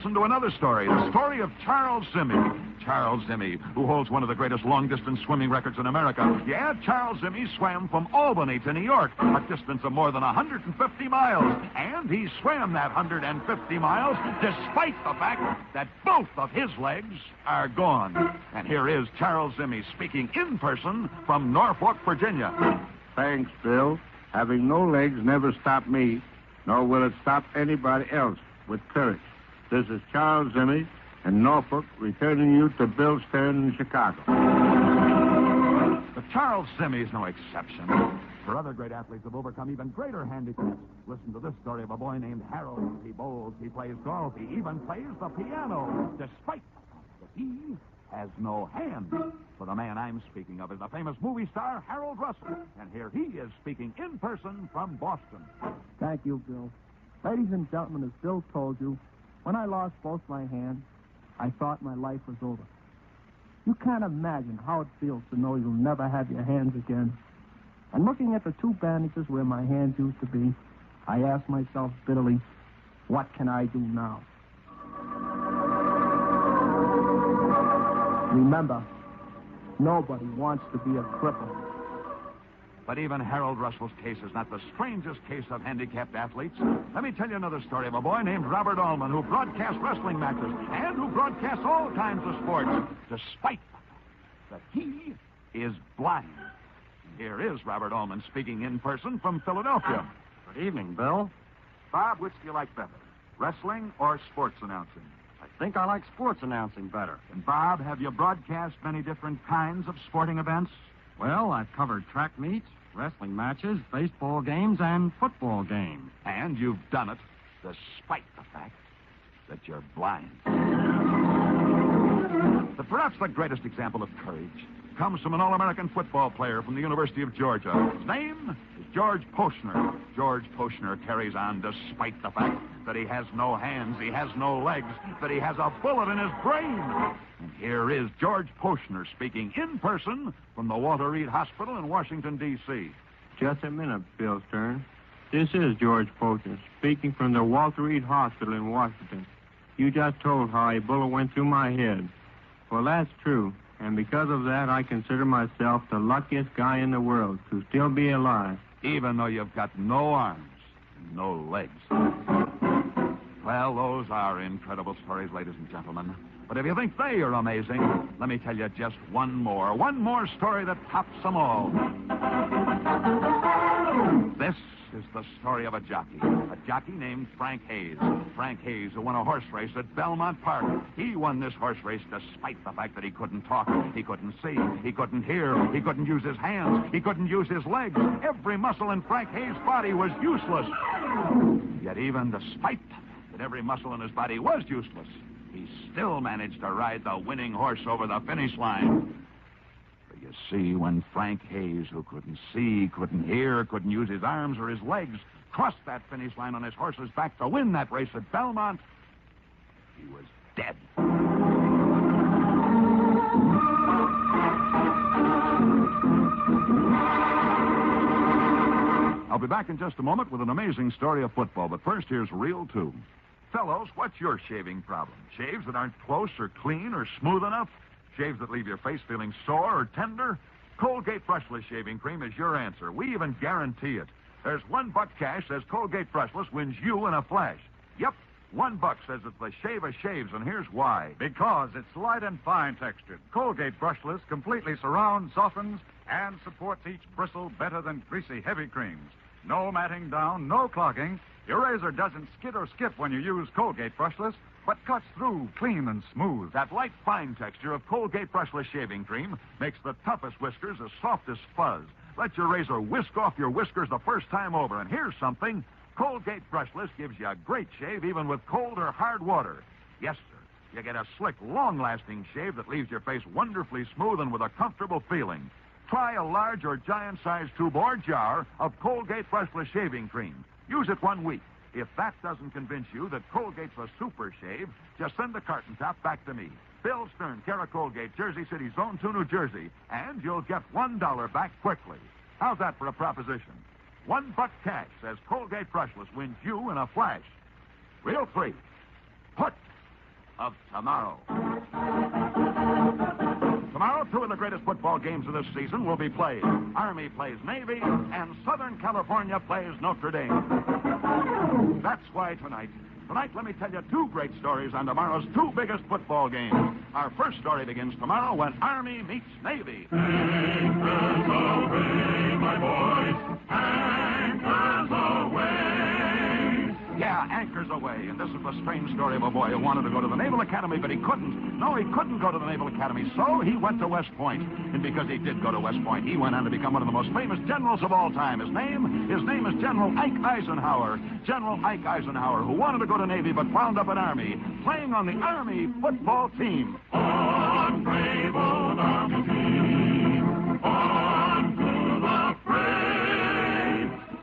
Listen to another story, the story of Charles Zimmy. Charles Zimmy, who holds one of the greatest long-distance swimming records in America. Yeah, Charles Zimmy swam from Albany to New York, a distance of more than 150 miles. And he swam that 150 miles despite the fact that both of his legs are gone. And here is Charles Zimmy speaking in person from Norfolk, Virginia. Thanks, Bill. Having no legs never stopped me, nor will it stop anybody else with courage. This is Charles Zimmy in Norfolk, returning you to Bill Stern in Chicago. But Charles Zimmy is no exception. For other great athletes have overcome even greater handicaps. Listen to this story of a boy named Harold. He bowls, he plays golf, he even plays the piano, despite the fact that he has no hands. For the man I'm speaking of is the famous movie star Harold Russell. And here he is speaking in person from Boston. Thank you, Bill. Ladies and gentlemen, as Bill told you, when I lost both my hands, I thought my life was over. You can't imagine how it feels to know you'll never have your hands again. And looking at the two bandages where my hands used to be, I asked myself bitterly, what can I do now? Remember, nobody wants to be a cripple. But even Harold Russell's case is not the strangest case of handicapped athletes. Let me tell you another story of a boy named Robert Allman who broadcasts wrestling matches and who broadcasts all kinds of sports, despite the fact that he is blind. Here is Robert Allman speaking in person from Philadelphia. Good evening, Bill. Bob, which do you like better, wrestling or sports announcing? I think I like sports announcing better. And Bob, have you broadcast many different kinds of sporting events? Well, I've covered track meets, wrestling matches, baseball games, and football games. And you've done it despite the fact that you're blind. But perhaps the greatest example of courage comes from an All-American football player from the University of Georgia. His name is George Poshner. George Poshner carries on despite the fact that he has no hands, he has no legs, that he has a bullet in his brain. And here is George Poshner speaking in person from the Walter Reed Hospital in Washington, D.C. Just a minute, Bill Stern. This is George Poshner, speaking from the Walter Reed Hospital in Washington. You just told how a bullet went through my head. Well, that's true. And because of that, I consider myself the luckiest guy in the world to still be alive. Even though you've got no arms and no legs. Well, those are incredible stories, ladies and gentlemen. But if you think they are amazing, let me tell you just one more story that tops them all. This is the story of a jockey named Frank Hayes. Frank Hayes, who won a horse race at Belmont Park. He won this horse race despite the fact that he couldn't talk, he couldn't see, he couldn't hear, he couldn't use his hands, he couldn't use his legs. Every muscle in Frank Hayes' body was useless. Yet even despite that every muscle in his body was useless, he still managed to ride the winning horse over the finish line. But you see, when Frank Hayes, who couldn't see, couldn't hear, couldn't use his arms or his legs, crossed that finish line on his horse's back to win that race at Belmont, he was dead. I'll be back in just a moment with an amazing story of football, but first here's Reel 2. Fellows, what's your shaving problem? Shaves that aren't close or clean or smooth enough? Shaves that leave your face feeling sore or tender? Colgate Brushless Shaving Cream is your answer. We even guarantee it. There's $1 cash says Colgate Brushless wins you in a flash. Yep, $1 says it's the shave of shaves, and here's why. Because it's light and fine textured. Colgate Brushless completely surrounds, softens, and supports each bristle better than greasy, heavy creams. No matting down, no clogging. Your razor doesn't skid or skip when you use Colgate Brushless, but cuts through clean and smooth. That light, fine texture of Colgate Brushless Shaving Cream makes the toughest whiskers as soft as fuzz. Let your razor whisk off your whiskers the first time over. And here's something. Colgate Brushless gives you a great shave even with cold or hard water. Yes, sir. You get a slick, long-lasting shave that leaves your face wonderfully smooth and with a comfortable feeling. Try a large or giant-sized tube or jar of Colgate Brushless Shaving Cream. Use it 1 week. If that doesn't convince you that Colgate's a super shave, just send the carton top back to me. Bill Stern, care of Colgate, Jersey City, Zone 2, New Jersey, and you'll get $1 back quickly. How's that for a proposition? $1 cash says Colgate Brushless wins you in a flash. Reel 3. Put of tomorrow. Tomorrow, two of the greatest football games of this season will be played. Army plays Navy, and Southern California plays Notre Dame. That's why tonight, let me tell you two great stories on tomorrow's two biggest football games. Our first story begins tomorrow when Army meets Navy. Anchors away, my boys, anchors away. Yeah, anchors away. And this is the strange story of a boy who wanted to go to the Naval Academy, but he couldn't. No, he couldn't go to the Naval Academy, so he went to West Point. And because he did go to West Point, he went on to become one of the most famous generals of all time. His name is General Ike Eisenhower. General Ike Eisenhower, who wanted to go to Navy but wound up at Army, playing on the Army football team. On brave old Army team, on to the fray.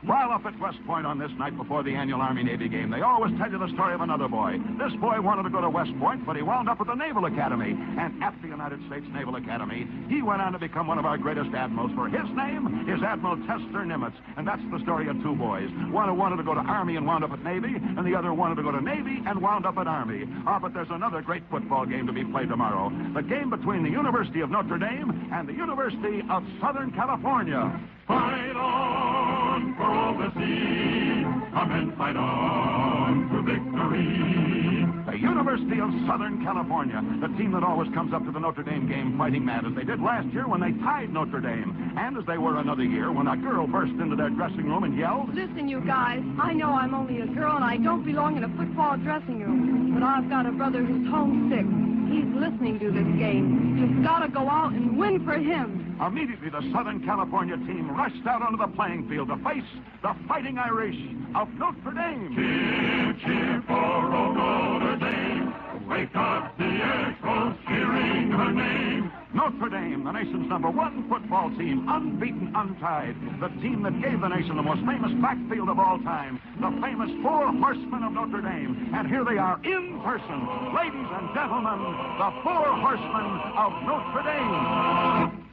While up at West Point on this night before the annual Army-Navy game, they always tell you the story of another boy. This boy wanted to go to West Point, but he wound up at the Naval Academy. And at the United States Naval Academy, he went on to become one of our greatest admirals. For his name is Admiral Chester Nimitz. And that's the story of two boys. One who wanted to go to Army and wound up at Navy, and the other wanted to go to Navy and wound up at Army. But there's another great football game to be played tomorrow. The game between the University of Notre Dame and the University of Southern California. Fight on for all the sea. Come and fight on to victory. The University of Southern California, the team that always comes up to the Notre Dame game fighting mad, as they did last year when they tied Notre Dame, and as they were another year when a girl burst into their dressing room and yelled, "Listen, you guys, I know I'm only a girl and I don't belong in a football dressing room, but I've got a brother who's homesick. He's listening to this game. You've got to go out and win for him." Immediately, the Southern California team rushed out onto the playing field to face the Fighting Irish of Notre Dame. Cheer, cheer for old Notre Dame. Wake up the echoes cheering her name. Notre Dame, the nation's #1 football team, unbeaten, untied. The team that gave the nation the most famous backfield of all time. The famous Four Horsemen of Notre Dame. And here they are in person. Ladies and gentlemen, the Four Horsemen of Notre Dame.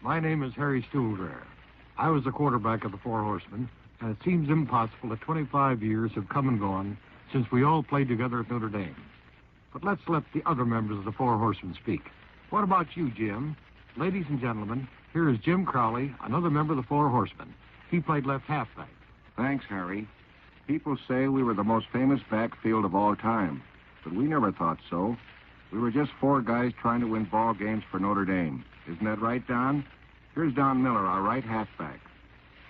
My name is Harry Stuhlgren. I was the quarterback of the Four Horsemen, and it seems impossible that 25 years have come and gone since we all played together at Notre Dame. But let's let the other members of the Four Horsemen speak. What about you, Jim? Ladies and gentlemen, here is Jim Crowley, another member of the Four Horsemen. He played left halfback. Thanks, Harry. People say we were the most famous backfield of all time, but we never thought so. We were just four guys trying to win ball games for Notre Dame. Isn't that right, Don? Here's Don Miller, our right halfback.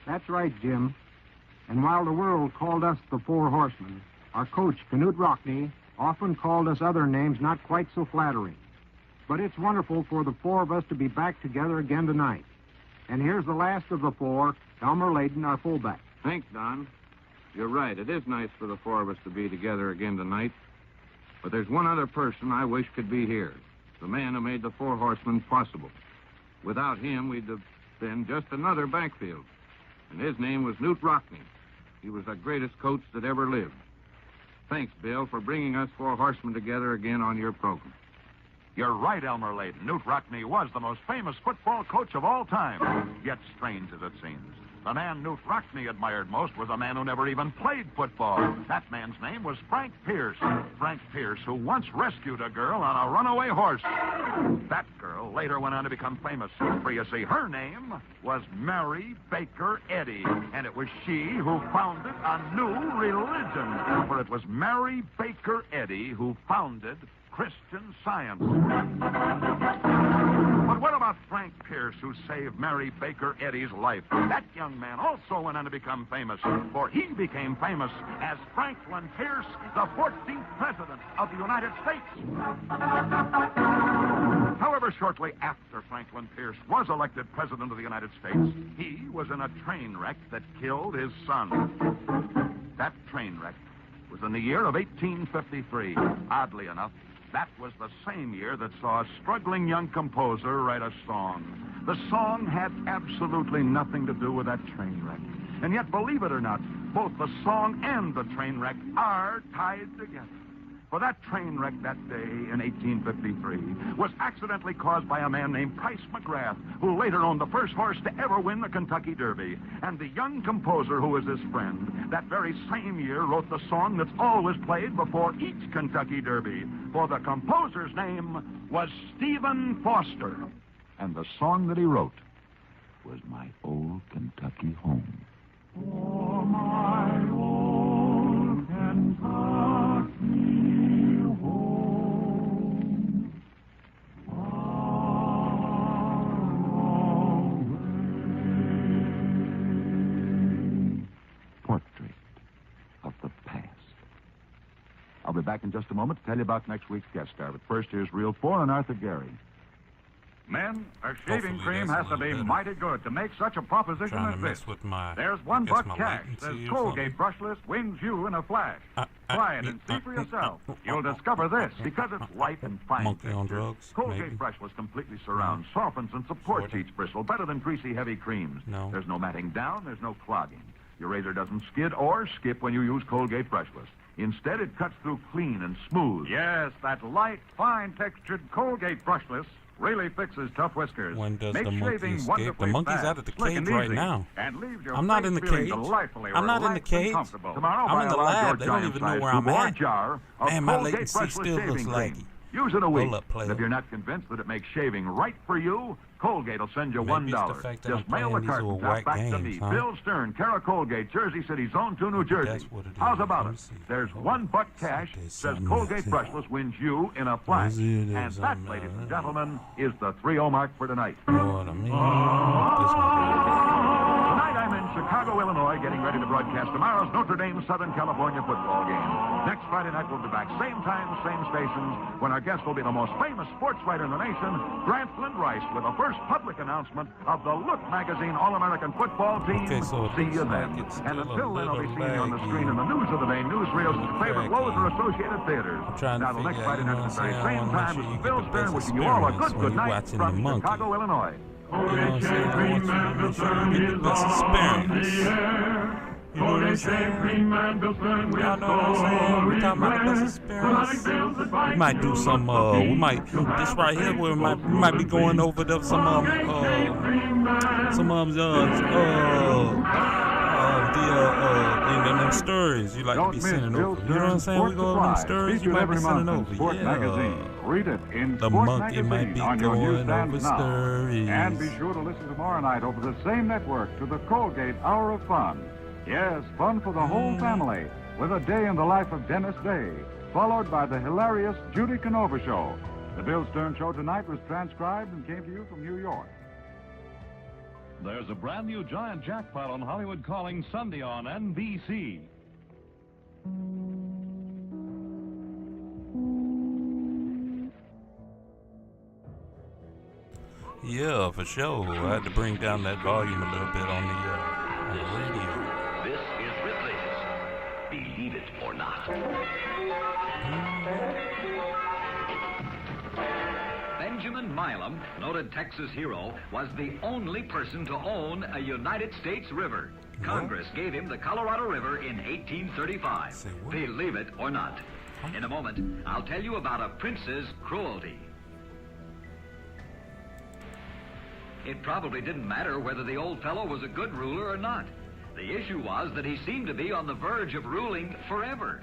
That's right, Jim. And while the world called us the Four Horsemen, our coach, Knute Rockne, often called us other names not quite so flattering. But it's wonderful for the four of us to be back together again tonight. And here's the last of the four, Elmer Layden, our fullback. Thanks, Don. You're right. It is nice for the four of us to be together again tonight. But there's one other person I wish could be here. The man who made the Four Horsemen possible. Without him, we'd have been just another backfield. And his name was Knute Rockne. He was the greatest coach that ever lived. Thanks, Bill, for bringing us Four Horsemen together again on your program. You're right, Elmer Layden. Knute Rockne was the most famous football coach of all time. Yet strange as it seems, the man Knute Rockne admired most was a man who never even played football. That man's name was Frank Pierce. Frank Pierce, who once rescued a girl on a runaway horse. That girl later went on to become famous. For you see, her name was Mary Baker Eddy. And it was she who founded a new religion. For it was Mary Baker Eddy who founded Christian Science. But what about Frank Pierce, who saved Mary Baker Eddy's life? That young man also went on to become famous, for he became famous as Franklin Pierce, the 14th President of the United States. However, shortly after Franklin Pierce was elected President of the United States, he was in a train wreck that killed his son. That train wreck was in the year of 1853. Oddly enough, that was the same year that saw a struggling young composer write a song. The song had absolutely nothing to do with that train wreck. And yet, believe it or not, both the song and the train wreck are tied together. for that train wreck that day in 1853 was accidentally caused by a man named Price McGrath, who later owned the first horse to ever win the Kentucky Derby. And the young composer who was his friend that very same year wrote the song that's always played before each Kentucky Derby. For the composer's name was Stephen Foster. And the song that he wrote was My Old Kentucky Home. Oh, my old Kentucky home, far away. Portrait of the past. I'll be back in just a moment to tell you about next week's guest star. But first, here's Reel 4 and Arthur Gary. Men, a shaving cream has to be mighty good to make such a proposition as this. There's $1 cash. Says Colgate Brushless wins you in a flash. Try it and see for yourself. You'll discover this because it's light and fine. Monkey on drugs, Colgate Brushless completely surrounds, softens, and supports each bristle better than greasy, heavy creams. No. There's no matting down. There's no clogging. Your razor doesn't skid or skip when you use Colgate Brushless. Instead, it cuts through clean and smooth. Yes, that light, fine-textured Colgate Brushless really fixes tough whiskers. When does Makes the monkey shaving escape? wonderfully The monkey's fast, out of the slick cage and right easy, now. and leaves your I'm not face in the feeling cage. delightfully I'm not in the relaxed and cage. comfortable. Tomorrow, I'm buy in a the large lab. or They don't even know giant-sized where I'm scoop or at. jar of Man, my Colgate latency Brushless still shaving looks like cream. Use it a week. Hold up, player. And if you're not convinced that it makes shaving right for you, Colgate will send you Maybe it's the $1. fact that Just I'm mail the playing these carton little top whack back to games, me, huh? Bill Stern, Cara Colgate, Jersey City, Zone 2, New Jersey. That's what it is. How's about Let me it? see. There's Hold $1 on. cash. There's Says something Colgate else. Brushless wins you in a flash. There's And that, something ladies and else. gentlemen, is the 3-0 mark for tonight. Lord, I mean, this one. Tonight I'm in Chicago, Illinois, getting ready to broadcast tomorrow's Notre Dame Southern California football game. Next Friday night we'll be back, same time, same stations, when our guest will be the most famous sports writer in the nation, Grantland Rice, with the first public announcement of the Look Magazine All-American Football Team. Okay, so See you like then. it's And still until a then, I'll be little seeing you on the screen in the laggy. News of the Day newsreels of your favorite Lowe's or Associated Theaters. I'm trying to Now, the next figure out, Friday you know night at the what I'm very saying? I same wanna make time, sure this you is Bill get the Stern best wishing you all a experience good when you're night watching from the monkey. Chicago, Illinois. You know what I'm saying? I want you to make sure you get the best experience. You know what I'm saying? Y'all know what I'm saying? We talking about the best experience. We might do some, this right here, we might be going over them stories you like to be sending over. You know what I'm saying? We go over them stories you might be sending over. Yeah. Read it in The Sport monkey might Magazine be on your going newsstands over now. stories. And be sure to listen tomorrow night over the same network to the Colgate Hour of Fun. Yes, fun for the whole family, with a day in the life of Dennis Day, followed by the hilarious Judy Canova Show. The Bill Stern Show tonight was transcribed and came to you from New York. There's a brand new giant jackpot on Hollywood Calling Sunday on NBC. Yeah, for sure. I had to bring down that volume a little bit on the radio. This is Ripley's Believe It or Not. Benjamin Milam, noted Texas hero, was the only person to own a United States river. Congress gave him the Colorado River in 1835. Believe it or not. In a moment, I'll tell you about a prince's cruelty. It probably didn't matter whether the old fellow was a good ruler or not. The issue was that he seemed to be on the verge of ruling forever.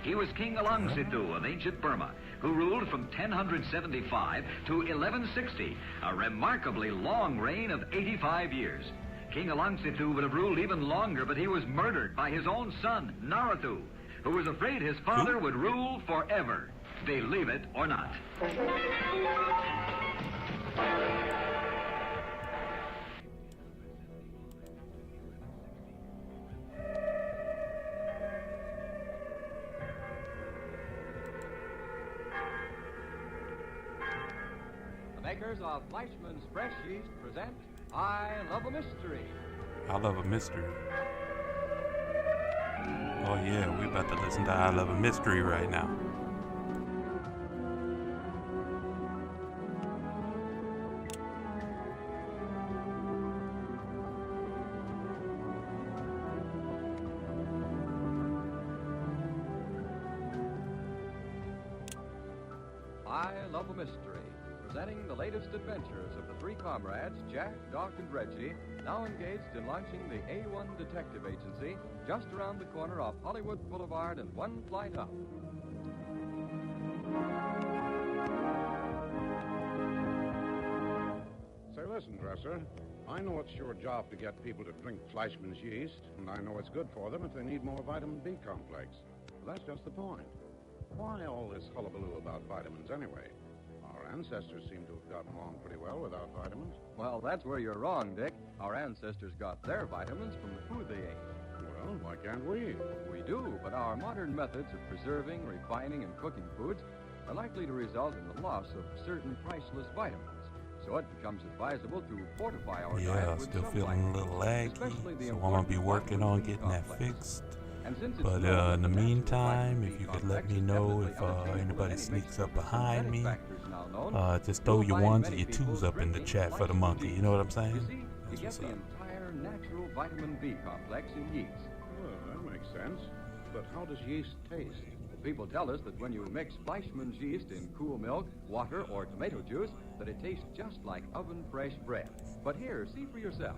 He was King Alangsitu of ancient Burma, who ruled from 1075 to 1160, a remarkably long reign of 85 years. King Alangsitu would have ruled even longer, but he was murdered by his own son, Naratu, who was afraid his father would rule forever. Believe it or not. The makers of Fleischmann's Fresh Yeast present I Love a Mystery. I Love a Mystery. Oh yeah, we about to listen to I Love a Mystery right now. I Love a Mystery, presenting the latest adventures of the three comrades, Jack, Doc, and Reggie, now engaged in launching the A1 Detective Agency just around the corner off Hollywood Boulevard and one flight up. Say, listen, Dresser. I know it's your job to get people to drink Fleischmann's yeast, and I know it's good for them if they need more vitamin B complex. But that's just the point. Why all this hullabaloo about vitamins anyway? Our ancestors seem to have gotten along pretty well without vitamins. Well, that's where you're wrong, Dick. Our ancestors got their vitamins from the food they ate. Well, why can't we? We do, but our modern methods of preserving, refining, and cooking foods are likely to result in the loss of certain priceless vitamins. So it becomes advisable to fortify our diet with still some feeling a little laggy, so I'm going to be working on getting that fixed. But in the meantime, if you could let me know if anybody sneaks up behind me, just throw your ones and your twos up in the chat for the monkey. You know what I'm saying? You get the entire natural vitamin B complex in yeast. Well, that makes sense. But how does yeast taste? People tell us that when you mix Fleischmann's yeast in cool milk, water, or tomato juice, that it tastes just like oven-fresh bread. But here, see for yourself.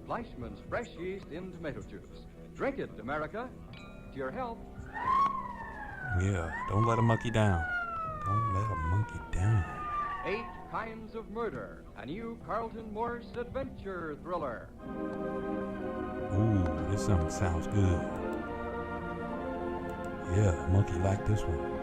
Fleischmann's fresh yeast in tomato juice. Drink it, America. To your health. Yeah, don't let a monkey down. Don't let a monkey down. 8 Kinds of Murder, a new Carlton Morse adventure thriller. Ooh, this something sounds good. Yeah, monkey like this one.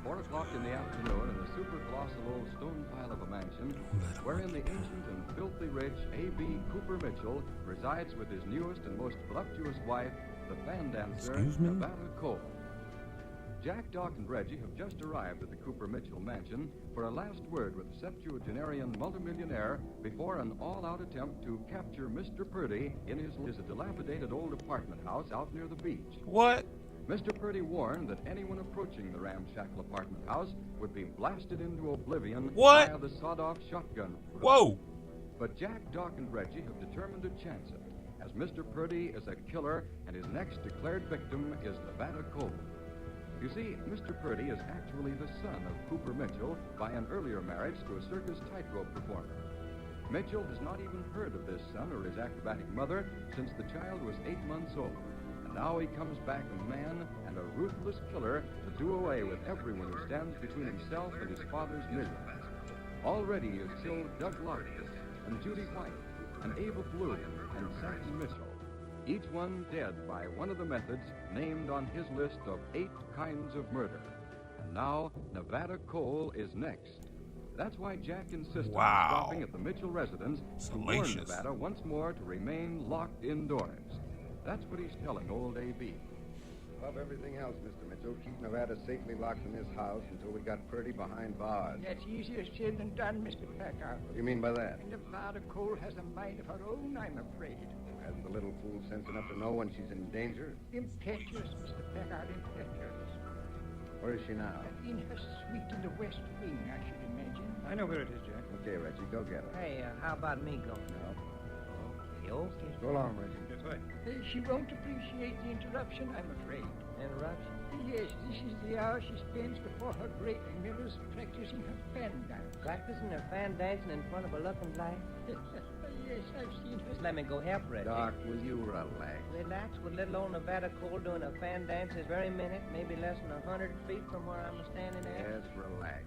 4 o'clock in the afternoon in the super colossal old stone pile of a mansion, wherein the ancient and filthy rich A.B. Cooper Mitchell resides with his newest and most voluptuous wife, the fan dancer, Nevada Cole. Jack, Doc, and Reggie have just arrived at the Cooper Mitchell mansion for a last word with the septuagenarian multimillionaire before an all-out attempt to capture Mr. Purdy in his dilapidated old apartment house out near the beach. What? Mr. Purdy warned that anyone approaching the ramshackle apartment house would be blasted into oblivion via the sawed-off shotgun. Whoa! But Jack, Doc, and Reggie have determined to chance it, as Mr. Purdy is a killer and his next declared victim is Nevada Cole. You see, Mr. Purdy is actually the son of Cooper Mitchell by an earlier marriage to a circus tightrope performer. Mitchell has not even heard of this son or his acrobatic mother since the child was 8 months old. And now he comes back a man and a ruthless killer to do away with everyone who stands between himself and his father's millions. Already he has killed Doug Lockwood and Judy White and Ava Bloom and Saxon Mitchell. Each one dead by one of the methods named on his list of 8 kinds of murder. And now, Nevada Cole is next. That's why Jack insisted on stopping at the Mitchell residence to warn Nevada once more to remain locked indoors. That's what he's telling old A.B. Above everything else, Mr. Mitchell, keep Nevada safely locked in this house until we got Purdy behind bars. That's easier said than done, Mr. Packard. What do you mean by that? Nevada Cole has a mind of her own, I'm afraid. Has the little fool sense enough to know when she's in danger? Impetuous, Mr. Packard, impetuous. Where is she now? In her suite in the West Wing, I should imagine. I know where it is, Jack. Okay, Reggie, go get her. Hey, how about me going? No. Okay. Go along, Reggie. That's right. She won't appreciate the interruption, I'm afraid. Interruption? Yes, this is the hour she spends before her great mirrors practicing her fan dance. Practicing her fan dancing in front of a looking glass? Yes, I've seen her. Just let me go help Reggie. Doc, will you relax? Relax with little old Nevada Cole doing a fan dance this very minute, maybe less than 100 feet from where I'm standing at? Yes, relax.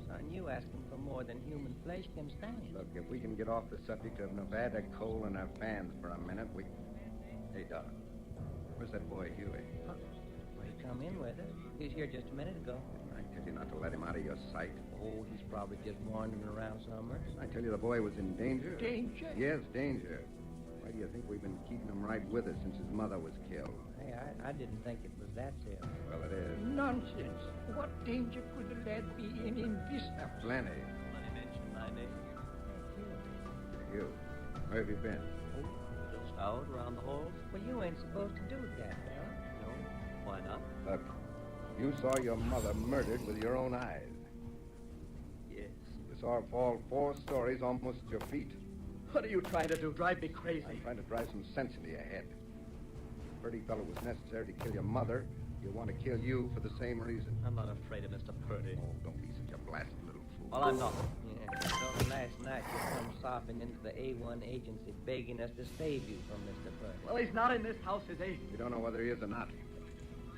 Son, you asking for more than human flesh can stand. Look, if we can get off the subject of Nevada Cole and her fans for a minute, we... Hey, Doc, where's that boy, Huey? Huh? Well, he come in with us. He was here just a minute ago. I tell you not to let him out of your sight. Oh, he's probably just wandering around somewhere. I tell you the boy was in danger. Danger? Yes, danger. Why do you think we've been keeping him right with us since his mother was killed? Hey, I didn't think it was that serious. Well, it is. Nonsense. What danger could the lad be in this house? Plenty. Let him mention my name. You. Where have you been? Oh, just out around the halls. Well, you ain't supposed to do that, fella. No. Why not? Look, you saw your mother murdered with your own eyes. saw her fall 4 stories almost at your feet. What are you trying to do? Drive me crazy? I'm trying to drive some sense into your head. If Purdy felt it was necessary to kill your mother, he'll want to kill you for the same reason. I'm not afraid of Mr. Purdy. Oh, don't be such a blasted little fool. Well, I'm not. Yeah, so last night you come sopping into the A1 agency begging us to save you from Mr. Purdy. Well, he's not in this house, is he? We don't know whether he is or not.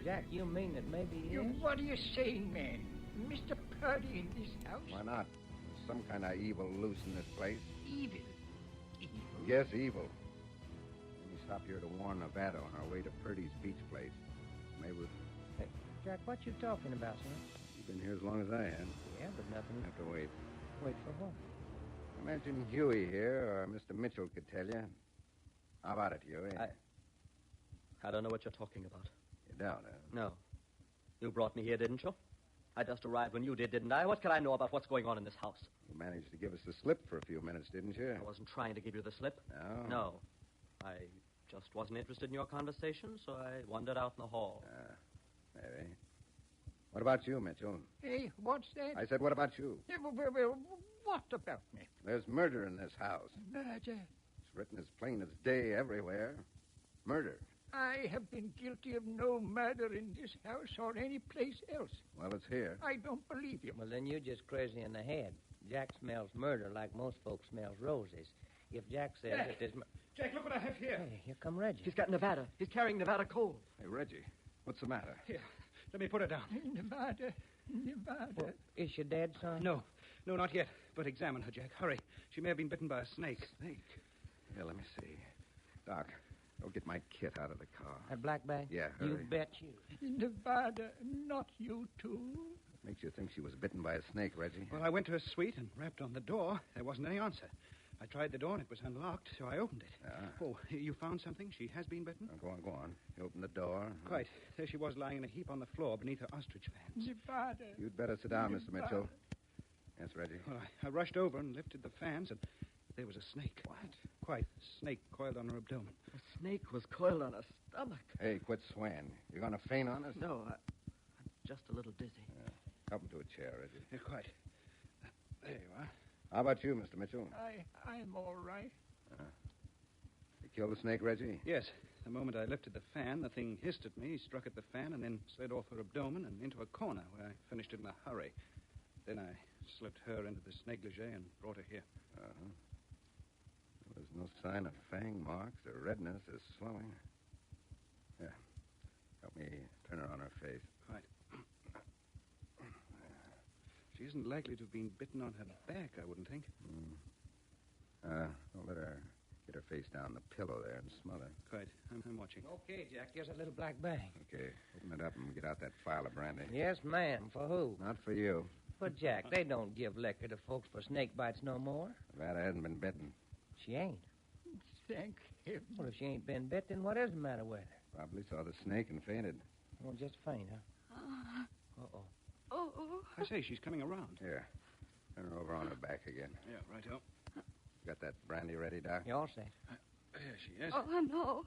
Jack, you mean that maybe he is? What are you saying, man? Mr. Purdy in this house? Why not? There's some kind of evil loose in this place. Evil. Yes, evil. We stop here to warn Nevada on our way to Purdy's beach place. Maybe we'll... Hey, Jack, what you talking about, sir? You've been here as long as I have. Yeah, but nothing. Have to wait. Wait for what? Imagine Huey here, or Mr. Mitchell could tell you. How about it, Huey? I don't know what you're talking about. You don't, huh? No. You brought me here, didn't you? I just arrived when you did, didn't I? What could I know about what's going on in this house? You managed to give us the slip for a few minutes, didn't you? I wasn't trying to give you the slip. No? No. I just wasn't interested in your conversation, so I wandered out in the hall. Maybe. What about you, Mitchell? Hey, what's that? I said, what about you? Yeah, well, what about me? There's murder in this house. Murder? It's written as plain as day everywhere. Murder. I have been guilty of no murder in this house or any place else. Well, it's here. I don't believe you. Well, then you're just crazy in the head. Jack smells murder like most folks smells roses. If Jack says that there's... Jack, look what I have here. Hey, here come Reggie. He's got Nevada. He's carrying Nevada coal. Hey, Reggie, what's the matter? Here, let me put it down. Nevada. Well, is she dead, son? No, not yet. But examine her, Jack. Hurry. She may have been bitten by a snake. Snake? Here, let me see. Doc, go get my kit out of the car. That black bag? Yeah, You hurry. bet you. Nevada, not you too. What makes you think she was bitten by a snake, Reggie? Well, I went to her suite and rapped on the door. There wasn't any answer. I tried the door and it was unlocked, so I opened it. Oh, you found something? She has been bitten? Go on. You open the door. Quite. There she was lying in a heap on the floor beneath her ostrich fans. Nevada. You'd better sit down, Mr. Mitchell. Yes, Reggie. Well, I rushed over and lifted the fans, and there was a snake. What? Quite. A snake coiled on her abdomen. A snake was coiled on her stomach. Hey, quit swaying. You're going to faint on us? No, I'm just a little dizzy. Help him to a chair, Reggie. Yeah, quite. There you are. How about you, Mr. Mitchell? I'm all right. You killed the snake, Reggie? Yes. The moment I lifted the fan, the thing hissed at me, struck at the fan, and then slid off her abdomen and into a corner where I finished it in a hurry. Then I slipped her into this negligee and brought her here. There's no sign of fang marks or redness or swelling. Yeah. Help me turn her on her face. Right. She isn't likely to have been bitten on her back, I wouldn't think. Don't let her get her face down the pillow there and smell her. Quite. I'm watching. Okay, Jack, here's a little black bag. Okay. Open it up and get out that phial of brandy. Yes, ma'am. For who? Not for you. But, Jack, they don't give liquor to folks for snake bites no more. Nevada hasn't been bitten. She ain't. Thank heaven. Well, if she ain't been bit, then what is the matter with her? Probably saw the snake and fainted. Well, just faint, huh? Uh-oh. Oh. I say, she's coming around. Here. Turn her over on her back again. Yeah, righto. Got that brandy ready, Doc? You all set? There she is. Oh, no.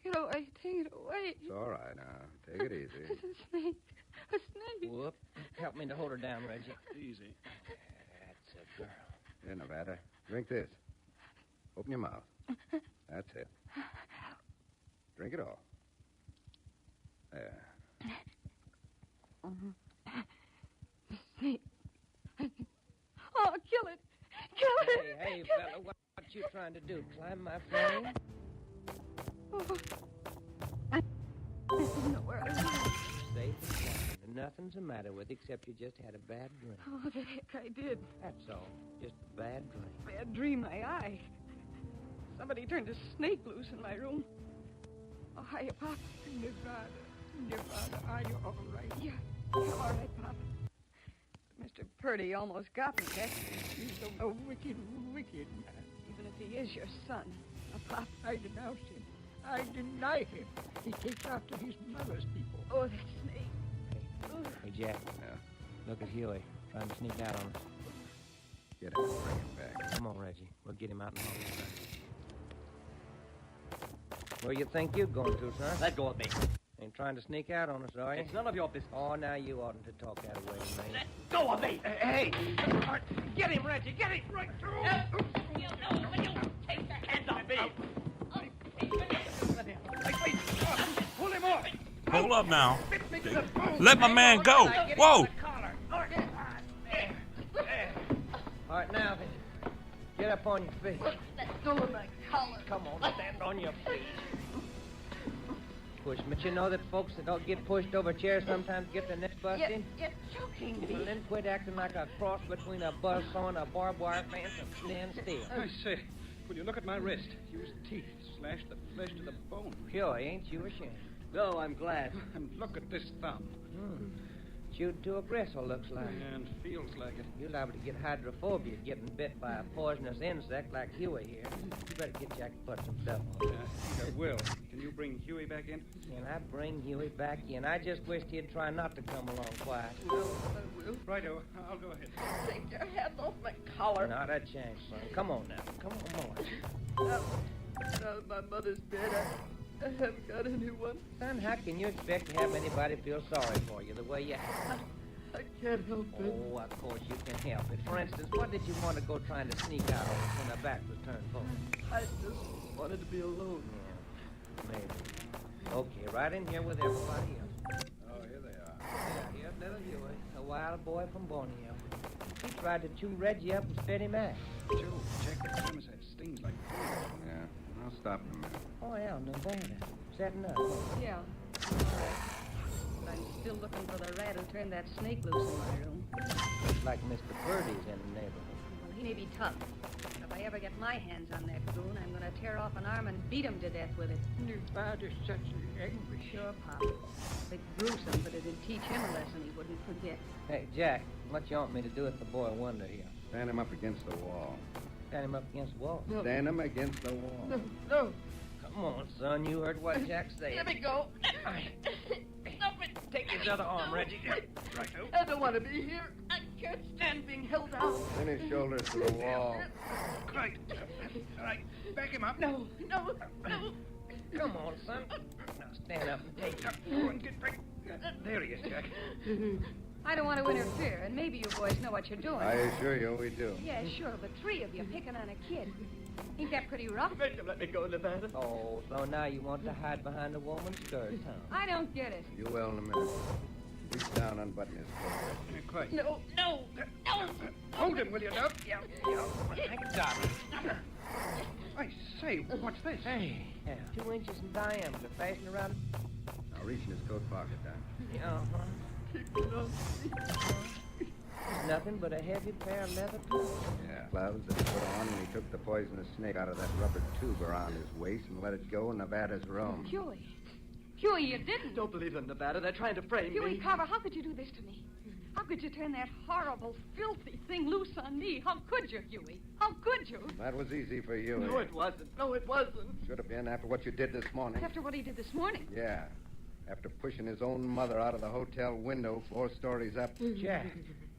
Get away. Take it away. It's all right now. Take it easy. It's a snake. A snake. Whoop. Help me to hold her down, Reggie. Easy. That's a girl. Here, Nevada. Drink this. Open your mouth. That's it. Drink it all. There. Snake. Oh, kill it. Kill it. Hey, fella, what you trying to do? Climb my frame? Oh. I didn't know where I was. Safe and sound. And nothing's the matter with you except you just had a bad dream. Oh, the heck I did. That's all. Just a bad dream. Bad dream, eye. Somebody turned a snake loose in my room. Oh, hiya, Pop. Nevada, are you all right? Yeah, I'm all right, Pop. Mr. Purdy almost got me, Jack. He's a wicked man. Even if he is your son, Pop. I denounce him. I deny him. He takes after his mother's people. Oh, that snake. Hey, Jack. Yeah? Look at Huey trying to sneak out on us. Get him and bring him back. Come on, Reggie. We'll get him out in the hall. Where you think you're going to, sir? Let go of me. Ain't trying to sneak out on us, are you? It's none of your business. Oh, now you oughtn't to talk that way to me. Let go of me. Hey. Get him, Reggie. Get him. Right through. Take the hands off me. Pull him off. Hold up now. Let my man go. Whoa. All right, now then. Get up on your feet. Let go of my collar. Come on, stand on your feet. Push, but you know that folks that don't get pushed over chairs sometimes get their necks busted? You're choking me. Well, then quit acting like a cross between a buzzsaw and a barbed wire fence and stand still. I say, will you look at my wrist? Use teeth, slash the flesh to the bone. Pure, ain't you ashamed? No, I'm glad. And look at this thumb. Chewed to a gristle, looks like. And feels like it. You're liable to get hydrophobia getting bit by a poisonous insect like Huey here. You better get Jack to put some stuff on. I think I will. Can you bring Huey back in? Can I bring Huey back in? I just wished he'd try not to come along quiet. No, I will. Righto, I'll go ahead. Take your hand off my collar. Not a chance, son. Come on now. Come on, boy. Now my mother's dead. I haven't got anyone. Son, how can you expect to have anybody feel sorry for you the way you have? I can't help it. Oh, of course you can help it. For instance, what did you want to go trying to sneak out on us when our back was turned forward? I just wanted to be alone. Yeah, maybe. Okay, right in here with everybody else. Oh, here they are. Yeah, here's little Huey, a wild boy from Borneo. He tried to chew Reggie up and spit him out. Joe, check the premise had stings like poison. Yeah, I'll stop in a minute. Oh, yeah, Nevada. Setting up. Yeah. All right. But I'm still looking for the rat who turned that snake loose in my room. Looks like Mr. Purdy's in the neighborhood. Well, he may be tough. But if I ever get my hands on that goon, I'm going to tear off an arm and beat him to death with it. Your father's such an angry. Sure, Pop. Bit gruesome, but it'd teach him a lesson he wouldn't forget. Hey, Jack, what you want me to do with the boy wonder here? Stand him up against the wall. Stand him up against the wall? No. Stand him against the wall. No, no. Come on, son. You heard what Jack said. Let me go. Stop it. Take his other arm, Reggie. Right, I don't want to be here. I can't stand being held out. Pin his shoulders to the wall. Right. All right, back him up. No, no, no. Come on, son. Now stand up and take it. Go and get back. There he is, Jack. I don't want to interfere, and maybe you boys know what you're doing. I assure you we do. Yeah, sure, but three of you picking on a kid. Ain't that pretty rough? Make him let me go, Nevada. Oh, so now you want to hide behind a woman's skirt, huh? I don't get it. You will in a minute. Reach down, unbutton his coat. Quite. No, no, no. Hold him, will you, Doc? Yeah. I got it. I say, what's this? Hey, 2 inches in diameter, fastened around. Now reach in his coat pocket, Doc. Uh-huh. It's nothing but a heavy pair of leather gloves. Yeah. Gloves that he put on when he took the poisonous snake out of that rubber tube around his waist and let it go in Nevada's room. Huey. Huey, you didn't. Don't believe them, Nevada. They're trying to frame Huey me. Carver, how could you do this to me? How could you turn that horrible, filthy thing loose on me? How could you, Huey? How could you? That was easy for you. No, it wasn't. No, it wasn't. Should have been after what you did this morning. After what he did this morning. Yeah. After pushing his own mother out of the hotel window 4 stories up. Jack,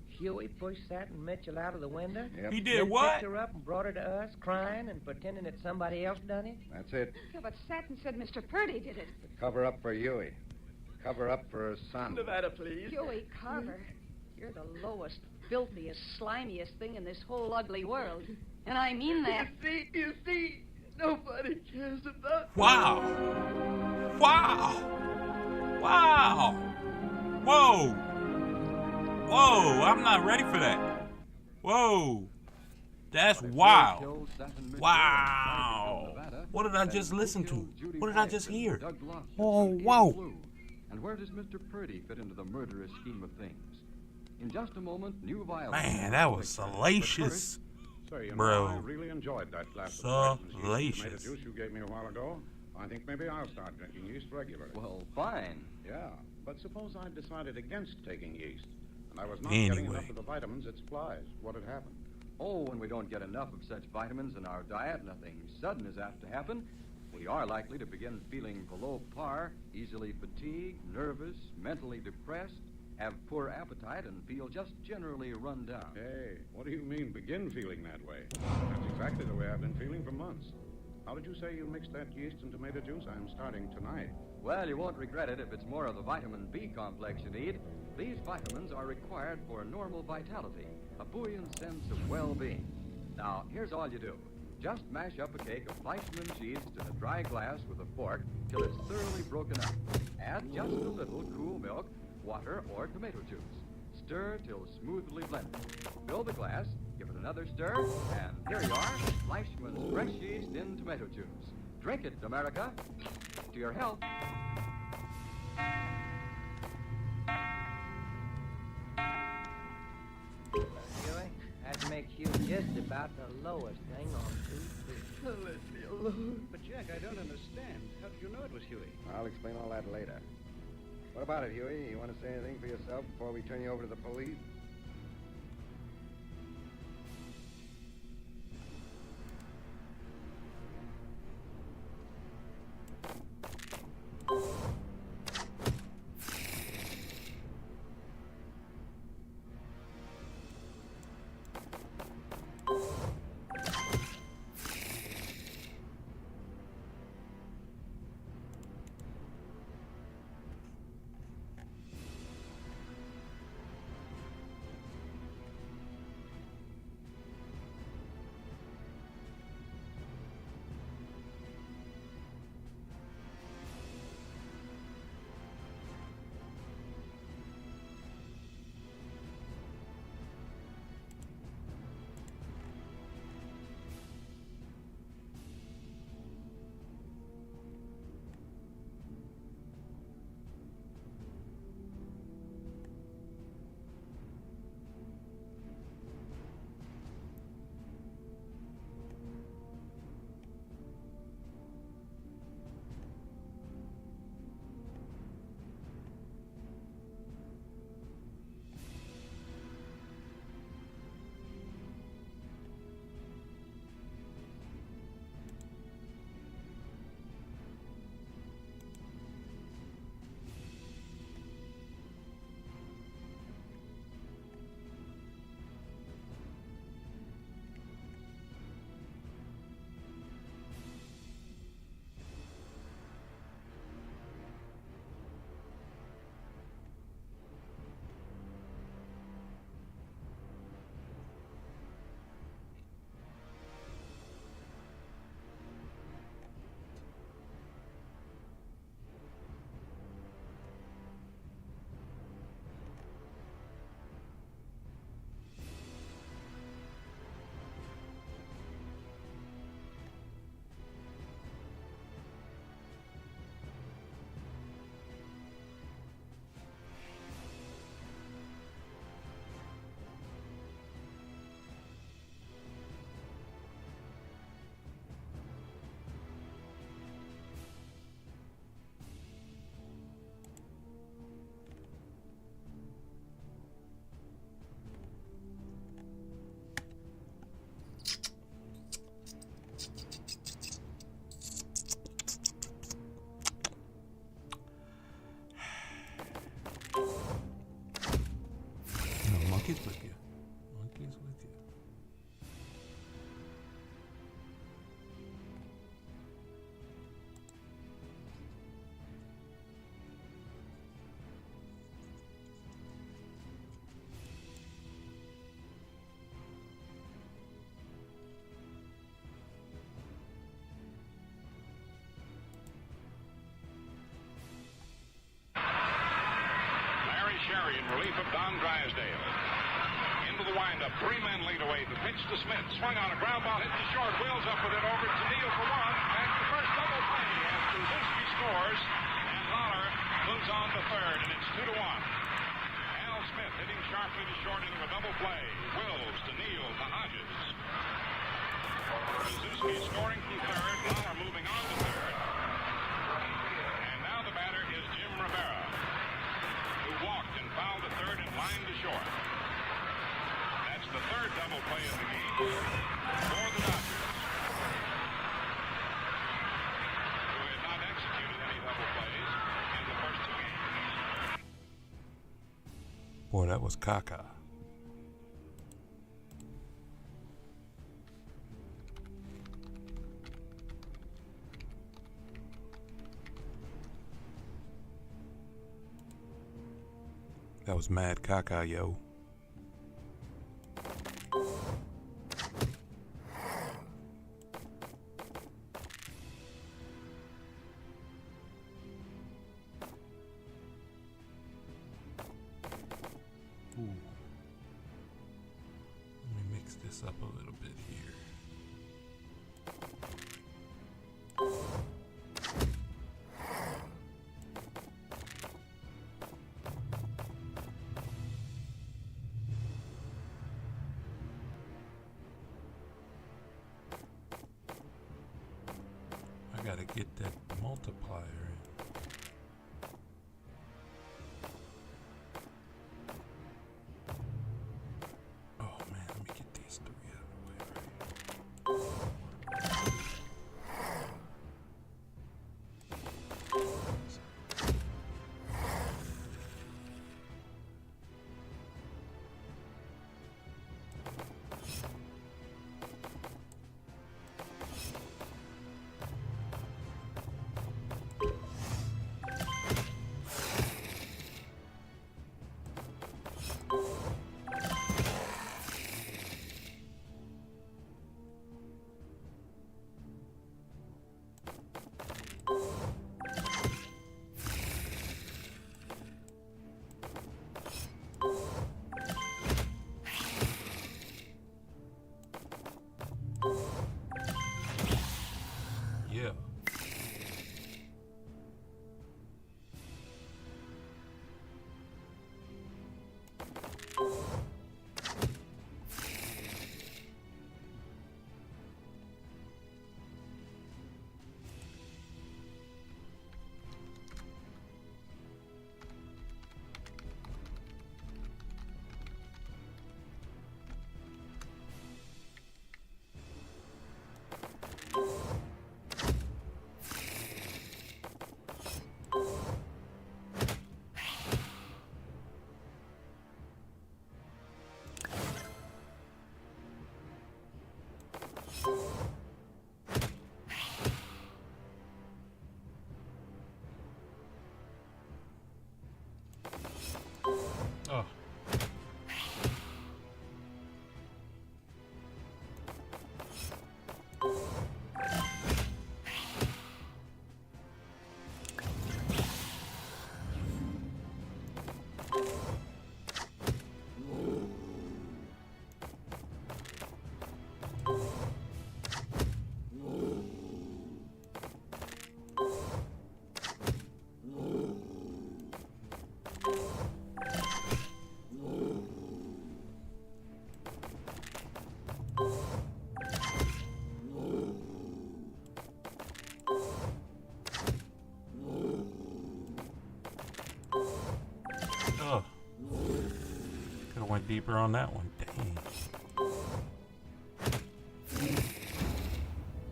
Huey pushed Satin Mitchell out of the window? Yep. He did Then what? picked her up and brought her to us, crying and pretending that somebody else done it? That's it. Yeah, but Satin said Mr. Purdy did it. Cover up for Huey. Cover up for her son. Nevada, please. Huey Carver, you're the lowest, filthiest, slimiest thing in this whole ugly world. And I mean that. You see, nobody cares about Wow. Wow. Wow. Whoa. Whoa, I'm not ready for that. Whoa. That's wild. Wow. What did I just listen to? What did I just hear? Oh, whoa. And where does Mr. Purdy fit into the murderous scheme of things? In just a moment, new violence. Man, that was salacious. Say, you know, Bro. I really enjoyed that glass of Salacious. tomato juice you gave me a while ago. I think maybe I'll start drinking yeast regularly. Well, fine. Yeah, but suppose I decided against taking yeast, and I was not getting enough of the vitamins it supplies. What'd happen? Oh, when we don't get enough of such vitamins in our diet, nothing sudden is apt to happen. We are likely to begin feeling below par, easily fatigued, nervous, mentally depressed, have poor appetite, and feel just generally run down. Hey, what do you mean, begin feeling that way? That's exactly the way I've been feeling for months. How did you say you mixed that yeast and tomato juice? I'm starting tonight. Well, you won't regret it if it's more of the vitamin B complex you need. These vitamins are required for normal vitality, a buoyant sense of well-being. Now, here's all you do. Just mash up a cake of Fleischmann's yeast in a dry glass with a fork till it's thoroughly broken up. Add just a little cool milk, water, or tomato juice. Stir till smoothly blended. Fill the glass, give it another stir, and here you are, Fleischmann's fresh yeast in tomato juice. Drink it, America. To your health. Huey, that makes you just about the lowest thing on 2 feet. Let me alone. But, Jack, I don't understand. How did you know it was Huey? I'll explain all that later. What about it, Huey? You want to say anything for yourself before we turn you over to the police? Monkey's with you. Monkey's with you. Larry Sherry in relief of Don Drysdale. Into the windup. 3 men lead away. The pitch to Smith. Swung on a ground ball. Hit to short. Wheels up with it over to Neal for one. And the first double play as Brzezinski scores. And Lawler moves on to third. And it's 2-1. Al Smith hitting sharply to short into a double play. Wills to Neal to Hodges. Brzezinski scoring from third. Lawler moving on to third. And now the batter is Jim Rivera, who walked and fouled to third and lined to short. That's the third double play of the game for the Dodgers, who had not executed any double plays in the first 2 games. Boy, that was caca. That was mad caca, yo. Ooh. Let me mix this up a little bit here. I gotta get that multiplier in. Oh man, let me get these three out of the way, right? Yeah. Oh. Oh. Could have went deeper on that one. Dang.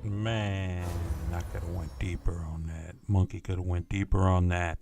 Man, I could have went deeper on that. Monkey could have went deeper on that.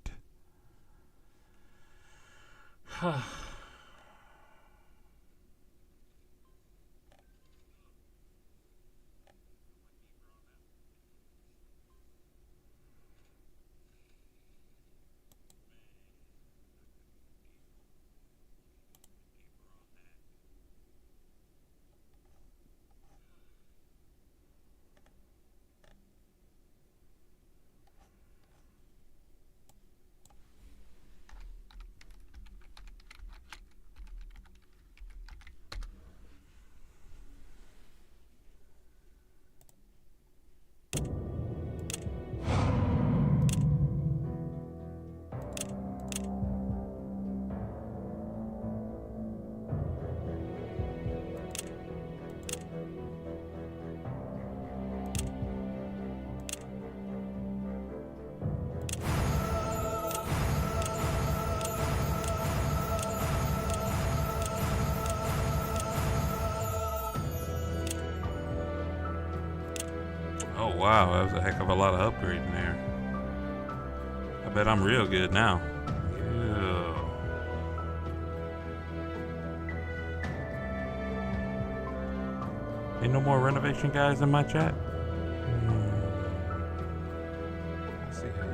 Oh wow, that was a heck of a lot of upgrading there. I bet I'm real good now. Yeah. Ain't no more renovation guys in my chat? Let's see how you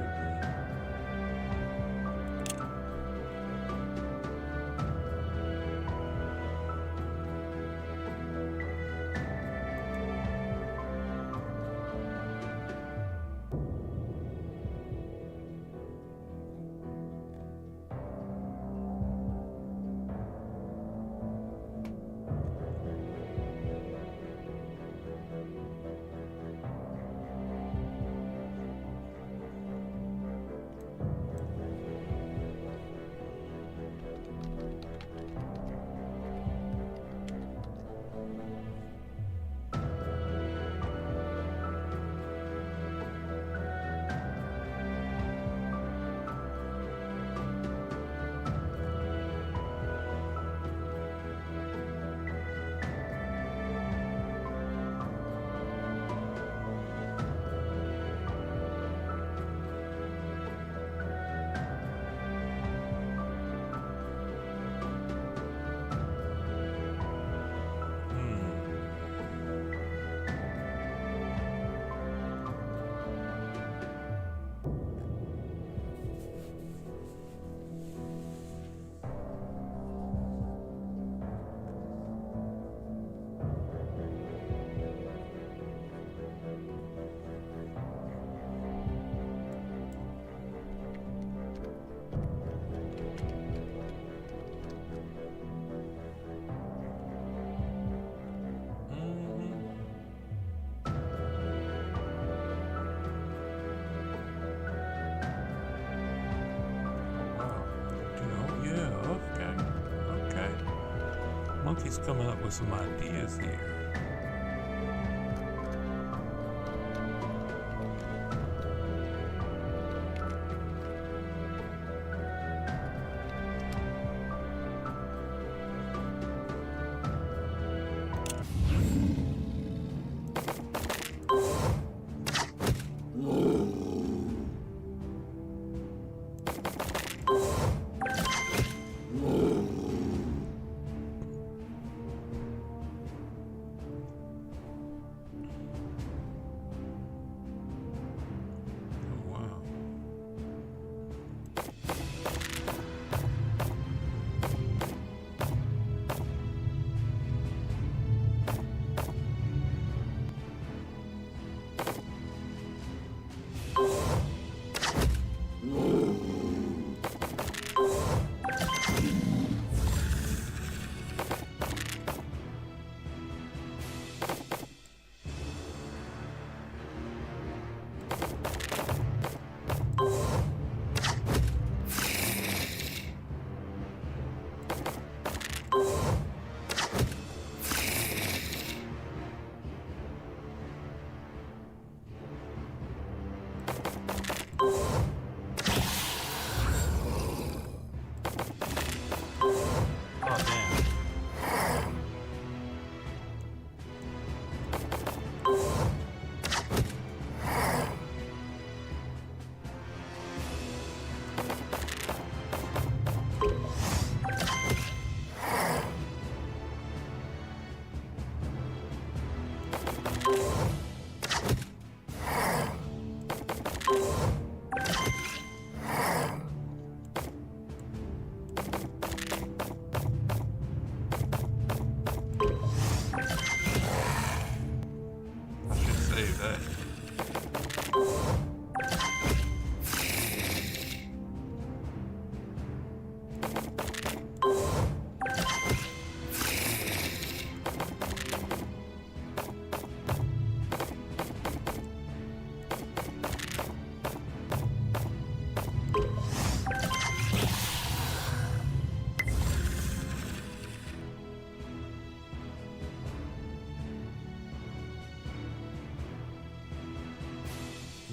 Monkey's coming up with some ideas here.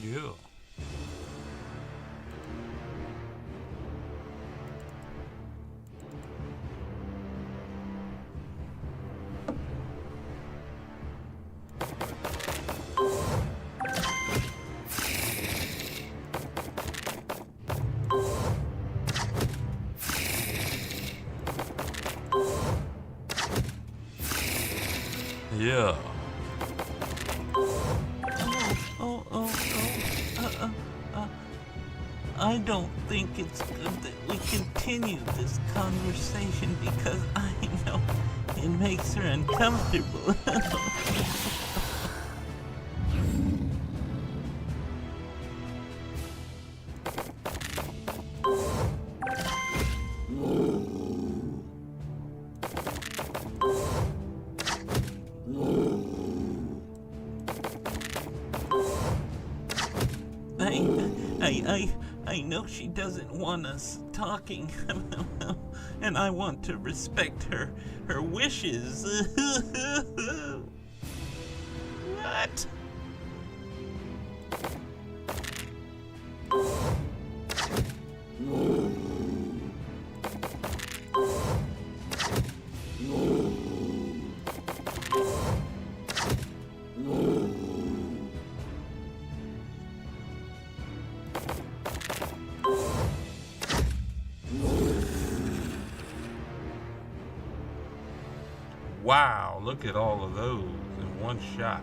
Yeah. Yeah. I don't think it's good that we continue this conversation because I know it makes her uncomfortable. I know she doesn't want us talking, and I want to respect her wishes. What? Wow, look at all of those in one shot.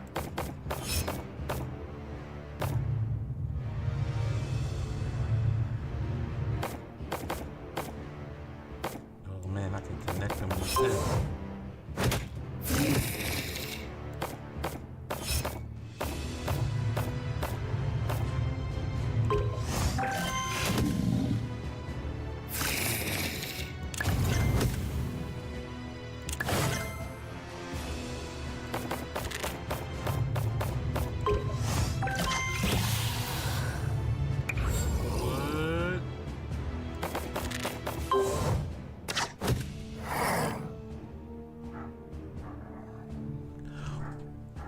Oh man, I can connect them with this.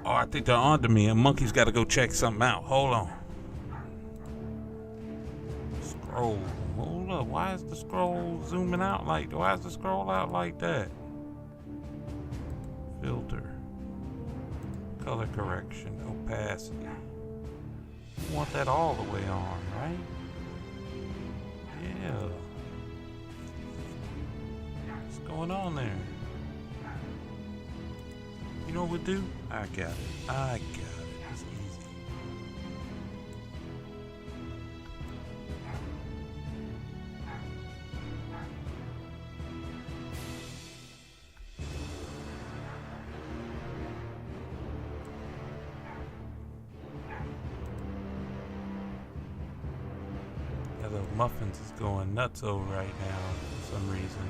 Oh, I think they're onto me. A monkey's got to go check something out. Hold on. Scroll. Hold up. Why is the scroll zooming out like? Why is the scroll out like that? Filter. Color correction. Opacity. You want that all the way on, right? Yeah. What's going on there? You know what we'll do? I got it. It's easy. Yeah, the muffins is going nutso right now for some reason.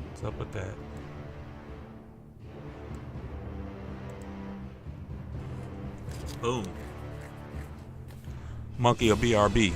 What's up with that? Boom. Monkey or BRB.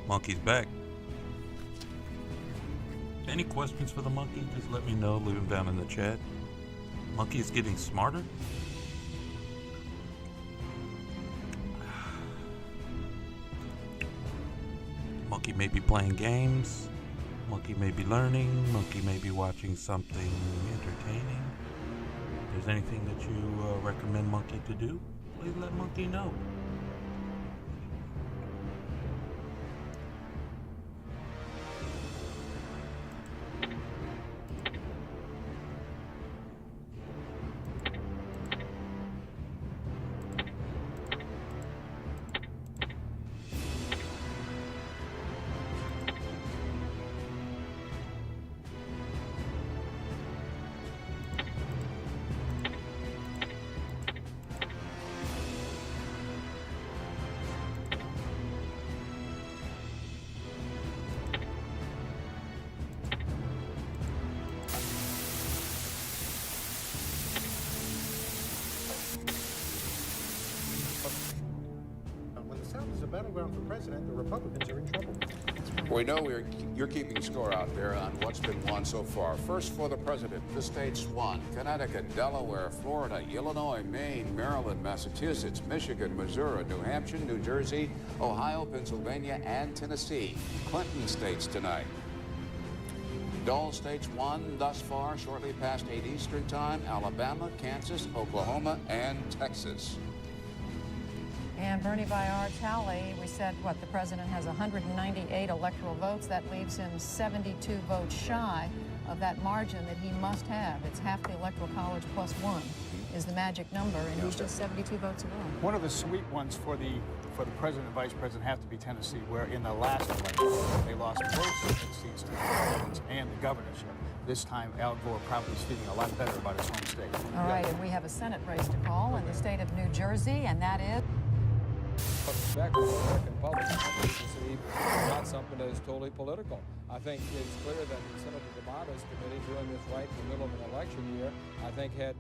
Monkey's back. Any questions for the monkey? Just let me know. Leave them down in the chat. Monkey is getting smarter. Monkey may be playing games. Monkey may be learning. Monkey may be watching something entertaining. If there's anything that you recommend Monkey to do, please let Monkey know. When the South is a battleground for president, the Republicans are in trouble. We know you're keeping score out there on what's been won so far. First for the president, the states won: Connecticut, Delaware, Florida, Illinois, Maine, Maryland, Massachusetts, Michigan, Missouri, New Hampshire, New Jersey, Ohio, Pennsylvania, and Tennessee. Clinton states tonight. Dull states won thus far, shortly past 8 Eastern Time: Alabama, Kansas, Oklahoma, and Texas. And Bernie, by our tally, we said, what, the president has 198 electoral votes. That leaves him 72 votes shy of that margin that he must have. It's half the electoral college plus one is the magic number, and he's just 72 votes away. One of the sweet ones for the president and vice president have to be Tennessee, where in the last election they lost both seats to the Republicans and the governorship. This time, Al Gore probably is feeling a lot better about his home state. All right, and we have a Senate race to call in the state of New Jersey, and that is... Back to the American public, not something that is totally political. I think it's clear that the Senator D'Amato's committee, doing this right in the middle of an election year, I think had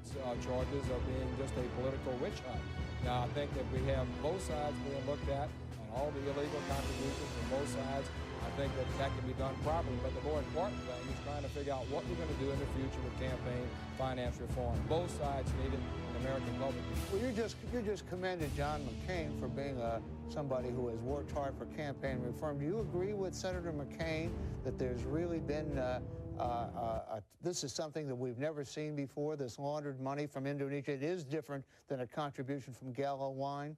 charges of being just a political witch hunt. Now, I think that we have both sides being looked at and all the illegal contributions from both sides. I think that can be done properly, but the more important thing is trying to figure out what we're going to do in the future with campaign finance reform. Both sides need it in the American public. Well, you just commended John McCain for being somebody who has worked hard for campaign reform. Do you agree with Senator McCain that there's really been this is something that we've never seen before, this laundered money from Indonesia? It is different than a contribution from Gallo Wine.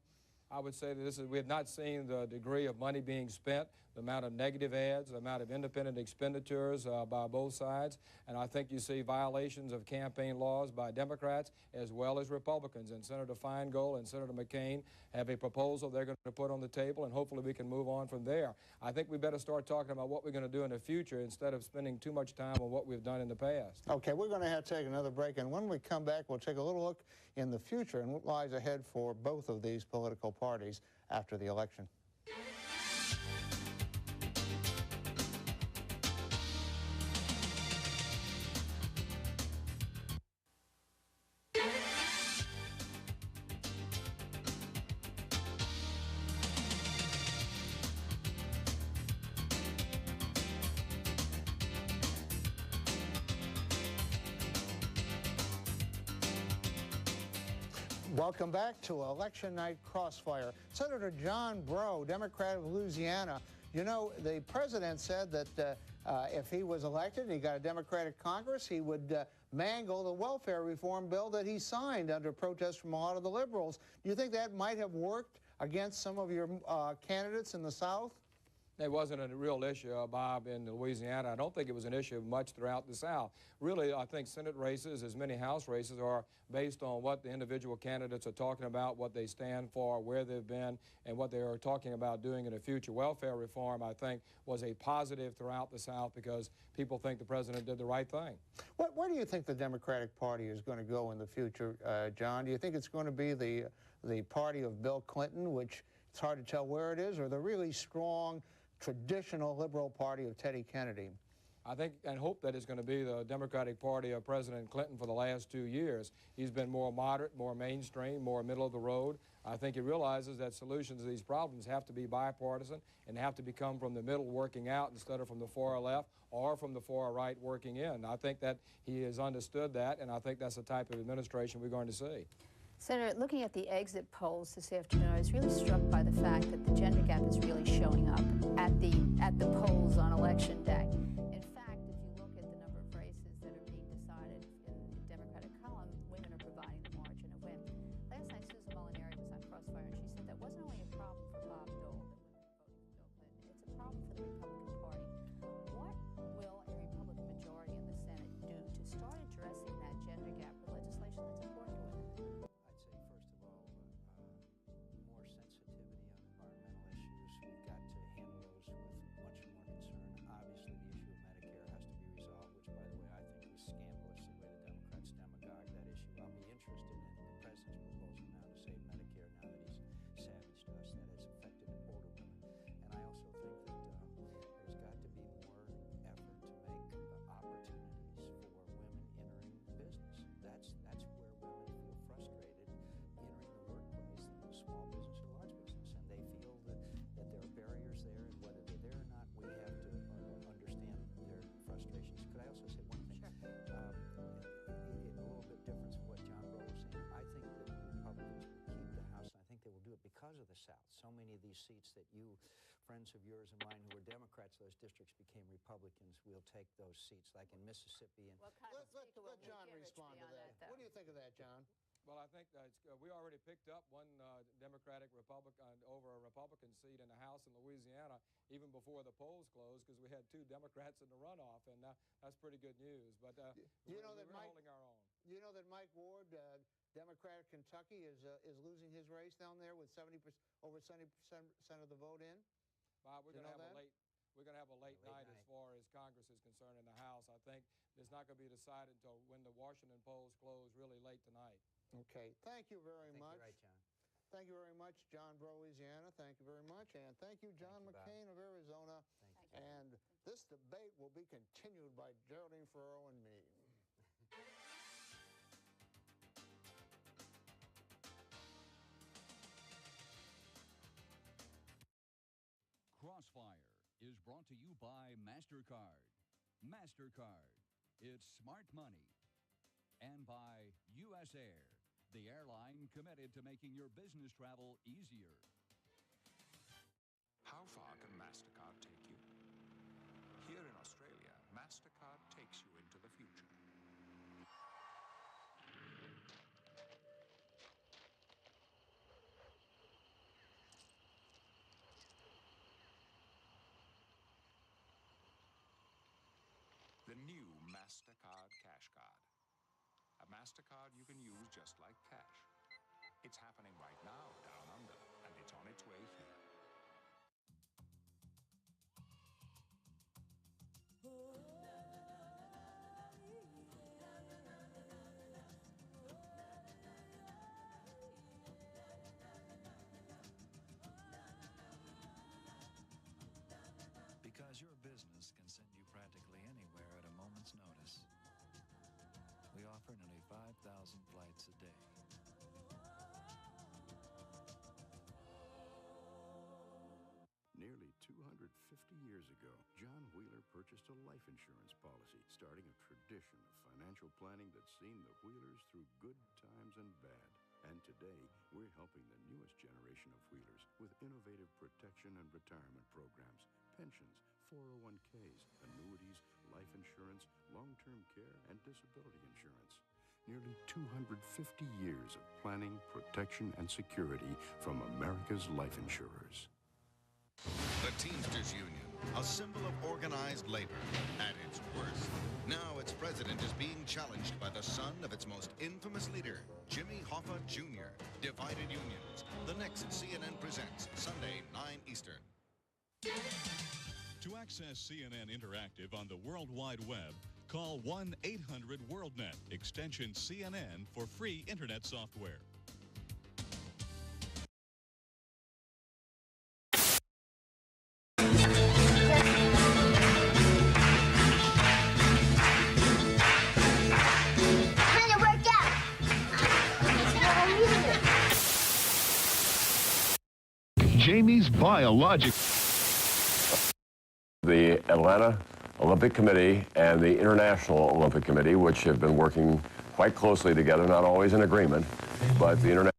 I would say that we have not seen the degree of money being spent, the amount of negative ads, the amount of independent expenditures by both sides, and I think you see violations of campaign laws by Democrats as well as Republicans. And Senator Feingold and Senator McCain have a proposal they're going to put on the table, and hopefully we can move on from there. I think we better start talking about what we're going to do in the future instead of spending too much time on what we've done in the past. Okay, we're going to have to take another break, and when we come back, we'll take a little look in the future and what lies ahead for both of these political parties after the election. Welcome back to Election Night Crossfire. Senator John Breaux, Democrat of Louisiana. You know, the president said that if he was elected and he got a Democratic Congress, he would mangle the welfare reform bill that he signed under protest from a lot of the liberals. Do you think that might have worked against some of your candidates in the South? It wasn't a real issue, Bob, in Louisiana. I don't think it was an issue much throughout the South. Really, I think Senate races, as many House races, are based on what the individual candidates are talking about, what they stand for, where they've been, and what they are talking about doing in the future. Welfare reform, I think, was a positive throughout the South because people think the president did the right thing. Where do you think the Democratic Party is going to go in the future, John? Do you think it's going to be the party of Bill Clinton, which it's hard to tell where it is, or the really strong traditional liberal party of Teddy Kennedy? I think and hope that it's going to be the Democratic Party of President Clinton for the last 2 years. He's been more moderate, more mainstream, more middle of the road. I think he realizes that solutions to these problems have to be bipartisan and have to become from the middle working out instead of from the far left or from the far right working in. I think that he has understood that, and I think that's the type of administration we're going to see. Senator, looking at the exit polls this afternoon, I was really struck by the fact that the gender gap is really showing up at the polls on Election Day. In fact, if you look at the number of races that are being decided in the Democratic column, women are providing the margin of win. Last night, Susan Molinari was on Crossfire, and she said that wasn't only a problem for Bob Dole that women are voting for Bill Clinton, it's a problem for the Republican Party. What will a Republican majority in the Senate do to start addressing that gender gap with legislation that's important to women? I'd say, first of all, more sensitivity on environmental issues. We've got to handle those with much more concern. Obviously, the issue of Medicare has to be resolved, which, by the way, I think was scandalous the way the Democrats demagogued that issue. I'll be interested in the president's proposal now to save Medicare now that he's savaged us. That has affected older women. And I also think that there's got to be more effort to make opportunities for women entering business. That's where women feel frustrated entering the workplace, small business or large business, and they feel that there are barriers there, and whether they're there or not, we have to understand their frustrations. Could I also say one thing? Sure. A little bit different from what John Rowe was saying. I think that the Republicans will keep the House, and I think they will do it because of the South. So many of these seats that you, friends of yours and mine who were Democrats, those districts became Republicans. We'll take those seats, like in Mississippi. And let John respond to that. What do you think of that, John? Well, I think we already picked up one Democratic Republican over a Republican seat in the House in Louisiana even before the polls closed because we had 2 Democrats in the runoff, and that's pretty good news. But we're holding our own. You know that Mike Ward, Democratic Kentucky, is losing his race down there with over 70% of the vote in? Bob, we're going to have a late night as far as Congress is concerned in the House. I think it's not going to be decided until when the Washington polls close really late tonight. Okay. Thank you very much. You're right, John. Thank you very much, John Bro, Louisiana. Thank you very much. And thank you, John McCain of Arizona. Thank you. And this debate will be continued by Geraldine Ferraro and me. Crossfire is brought to you by MasterCard. MasterCard, it's smart money. And by U.S. Air, the airline committed to making your business travel easier. How far can MasterCard take you? Here in Australia, MasterCard takes you into the future. The new MasterCard Cash Card. A MasterCard you can use just like cash. It's happening right now down under, and it's on its way here. Because your business can send you practically anywhere at a moment's notice. We offer nearly 5,000 flights a day. Nearly 250 years ago, John Wheeler purchased a life insurance policy, starting a tradition of financial planning that's seen the Wheelers through good times and bad. And today, we're helping the newest generation of Wheelers with innovative protection and retirement programs, pensions, 401ks, annuities, life insurance, long-term care, and disability insurance. Nearly 250 years of planning, protection, and security from America's life insurers. The Teamsters Union, a symbol of organized labor at its worst. Now its president is being challenged by the son of its most infamous leader, Jimmy Hoffa Jr. Divided Unions. The next CNN presents, Sunday, 9 Eastern. To access CNN Interactive on the World Wide Web, call 1-800-WORLDNET, extension CNN for free internet software. Amy's biologic. The Atlanta Olympic Committee and the International Olympic Committee, which have been working quite closely together, not always in agreement, but the International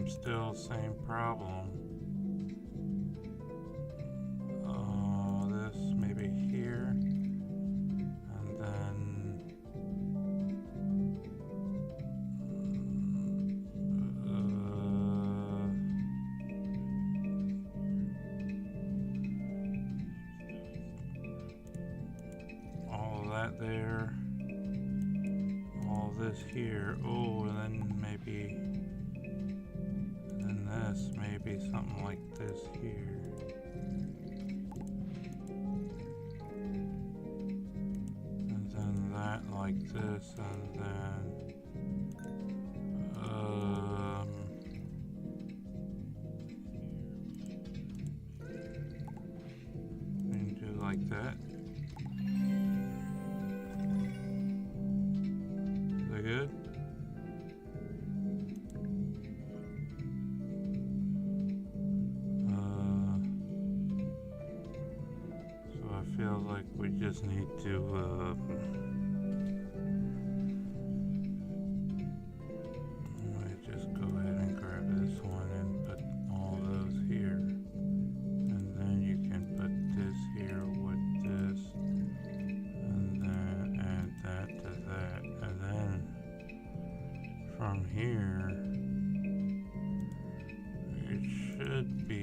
still same problem. This maybe here, and then all of that there, all this here. Oh, and then maybe, and then this, maybe something like this here. And then that like this, and then and do like that. Is that good? So I feel like we just need to just go ahead and grab this one and put all those here. And then you can put this here with this. And then add that to that. And then from here, it should be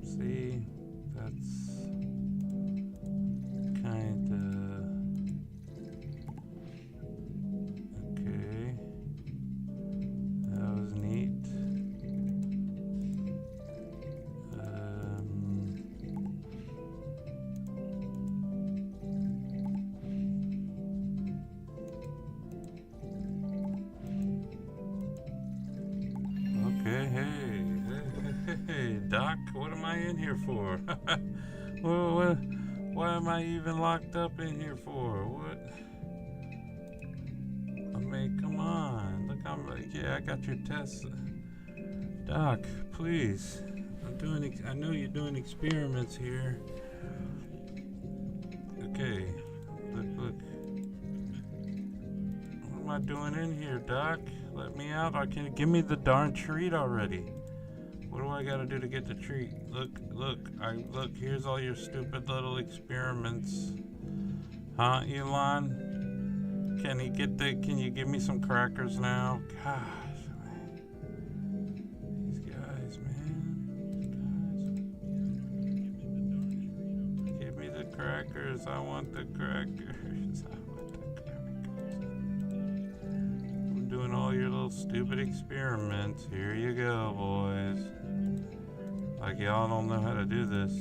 see, that's kinda okay. That was neat. Okay, hey, Doc, what am I in here for? Why am I even locked up in here for? What? I mean, come on. Look, yeah, I got your tests. Doc, please. I know you're doing experiments here. Okay, look. What am I doing in here, Doc? Let me out. Give me the darn treat already. What do I gotta do to get the treat? Look, here's all your stupid little experiments. Huh, Elon? Can you give me some crackers now? Gosh, man. These guys, man. Give me the crackers. I want the crackers. I'm doing all your little stupid experiments. Here you go, boys. Like y'all don't know how to do this.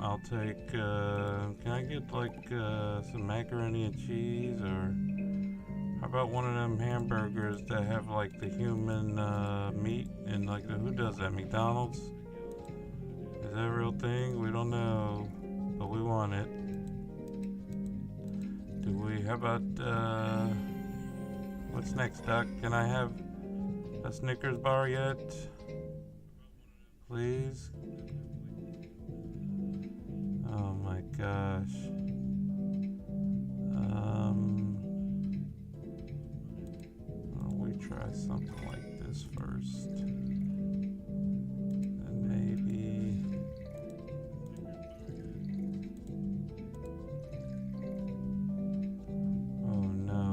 I'll take, can I get like some macaroni and cheese, or how about one of them hamburgers that have like the human meat and like who does that? McDonald's? Is that a real thing? We don't know, but we want it. How about, what's next, Doc? Can I have a Snickers bar yet? Please? Oh my gosh. Why don't we try something like this first? And maybe... Oh no.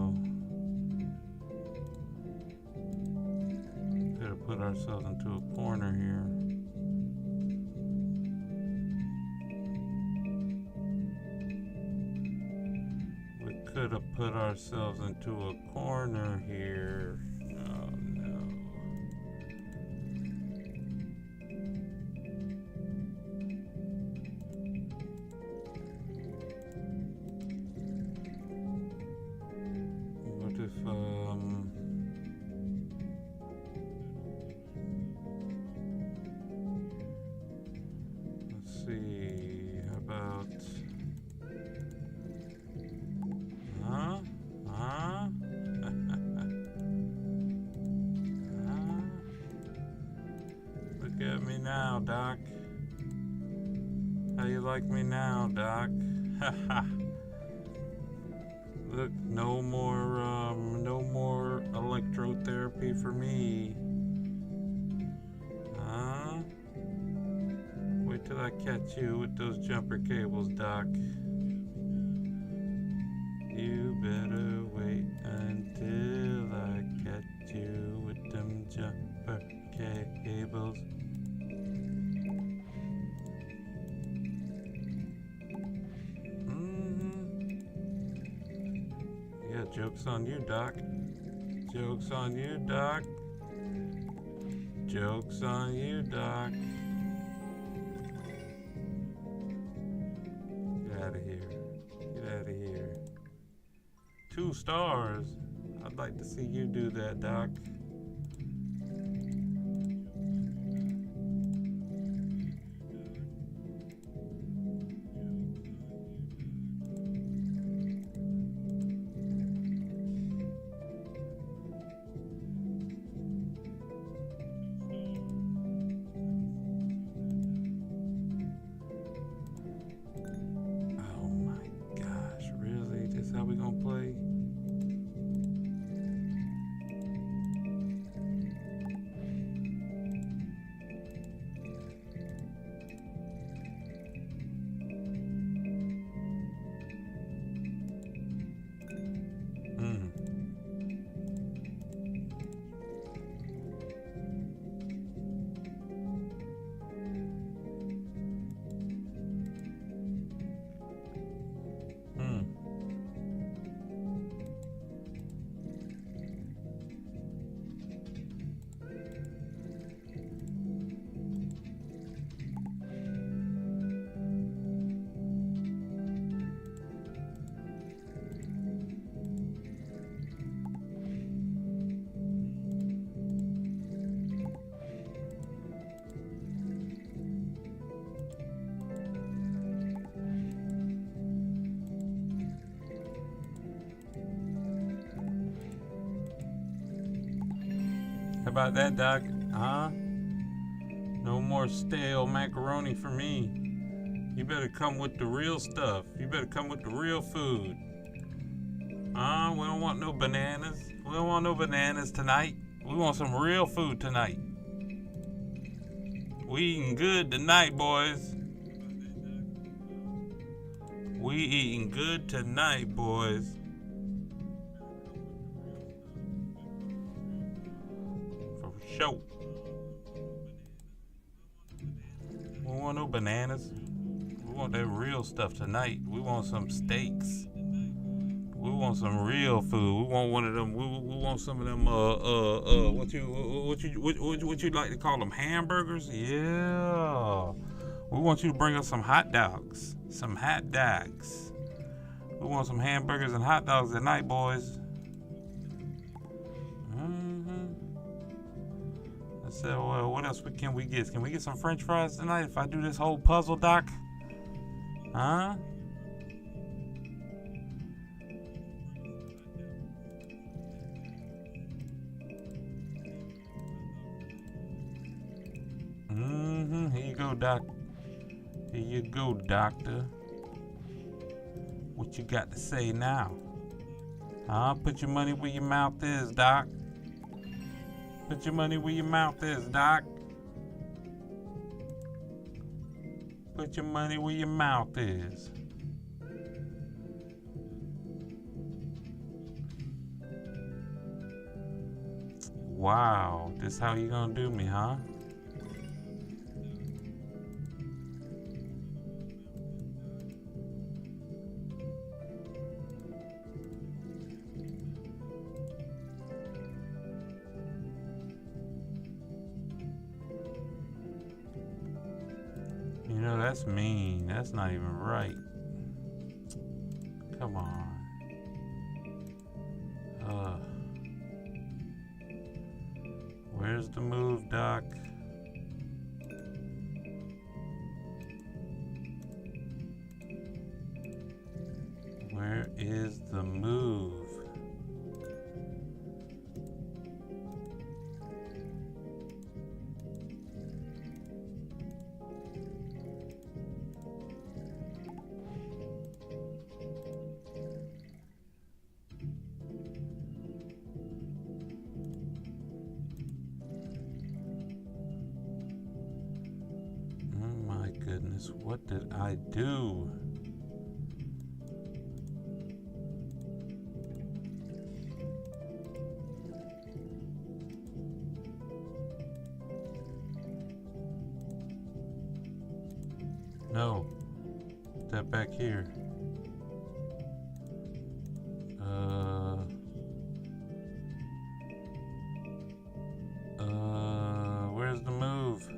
Could have put ourselves into a corner here. Could have put ourselves into a corner here. Oh no. What if now, Doc? How you like me now, Doc? Haha. Look, no more electrotherapy for me. Huh? Wait till I catch you with those jumper cables, Doc. You better wait until I catch you with them jumper cables. Yeah, joke's on you, Doc. Joke's on you, Doc. Joke's on you, Doc. Get out of here. Get out of here. 2 stars. I'd like to see you do that, Doc. How we gonna play? How about that, Doc? Huh? No more stale macaroni for me. You better come with the real stuff. You better come with the real food. We don't want no bananas. We don't want no bananas tonight. We want some real food tonight. We eating good tonight, boys. We eating good tonight, boys. For sure. We don't want no bananas. We want that real stuff tonight. We want some steaks. We want some real food. We want one of them. We want some of them. What you like to call them? Hamburgers? Yeah. We want you to bring us some hot dogs. Some hot dogs. We want some hamburgers and hot dogs tonight, boys. I said, well, what else can we get? Can we get some French fries tonight if I do this whole puzzle, Doc? Huh? Here you go, Doc. Here you go, doctor. What you got to say now? Huh? Put your money where your mouth is, Doc. Put your money where your mouth is, Doc. Put your money where your mouth is. Wow, this how you gonna do me, huh? You know, that's mean. That's not even right. Come on. Where's the move, Doc? Where is the move? Jeez, what did I do? No. That back here. Where's the move?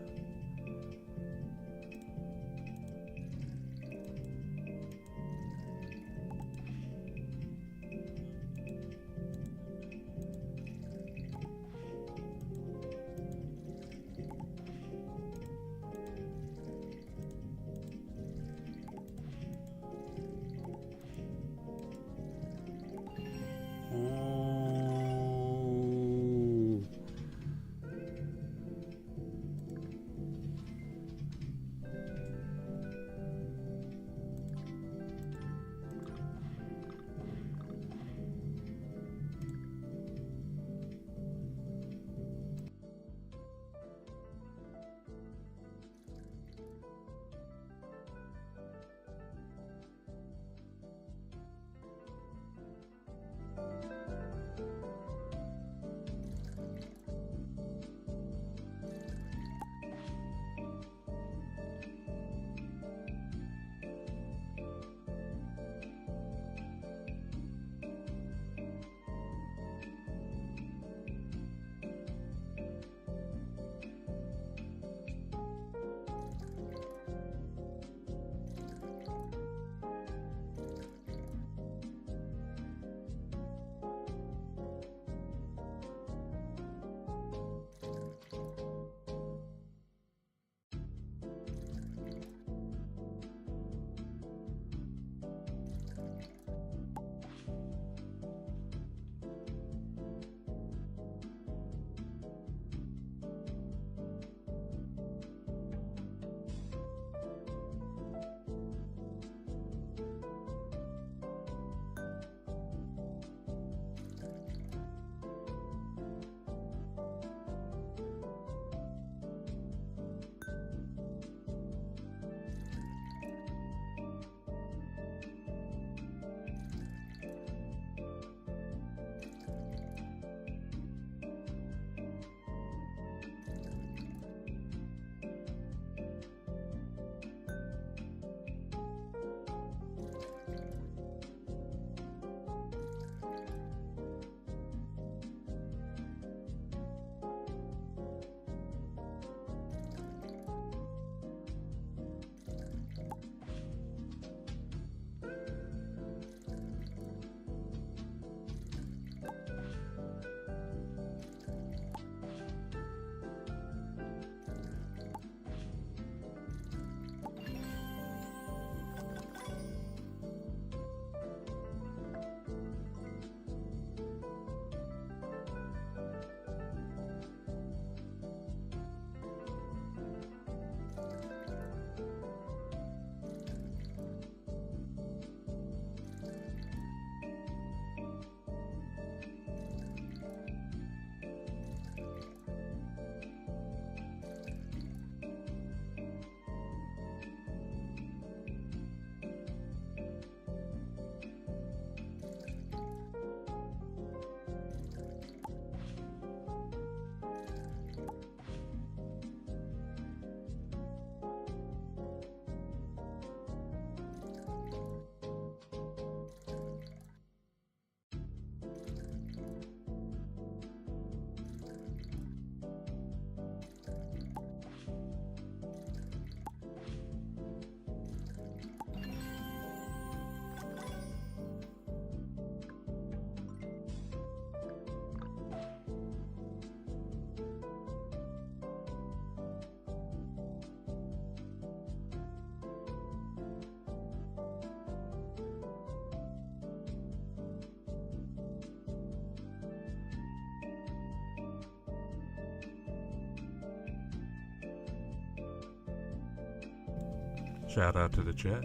Shout out to the chat.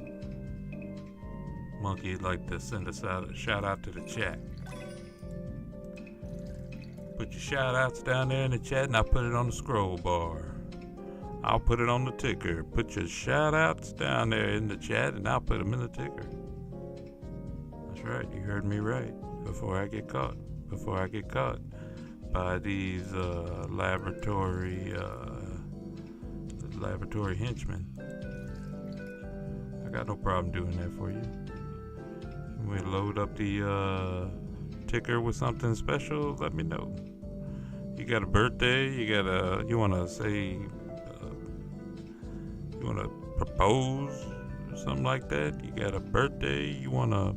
Monkey'd like to send us out a shout out to the chat. Put your shout outs down there in the chat and I'll put it on the scroll bar. I'll put it on the ticker. Put your shout outs down there in the chat and I'll put them in the ticker. That's right, you heard me right. Before I get caught by these laboratory henchmen. I got no problem doing that for you. We load up the ticker with something special, let me know. You got a birthday, you wanna say, you wanna propose or something like that? You got a birthday, you wanna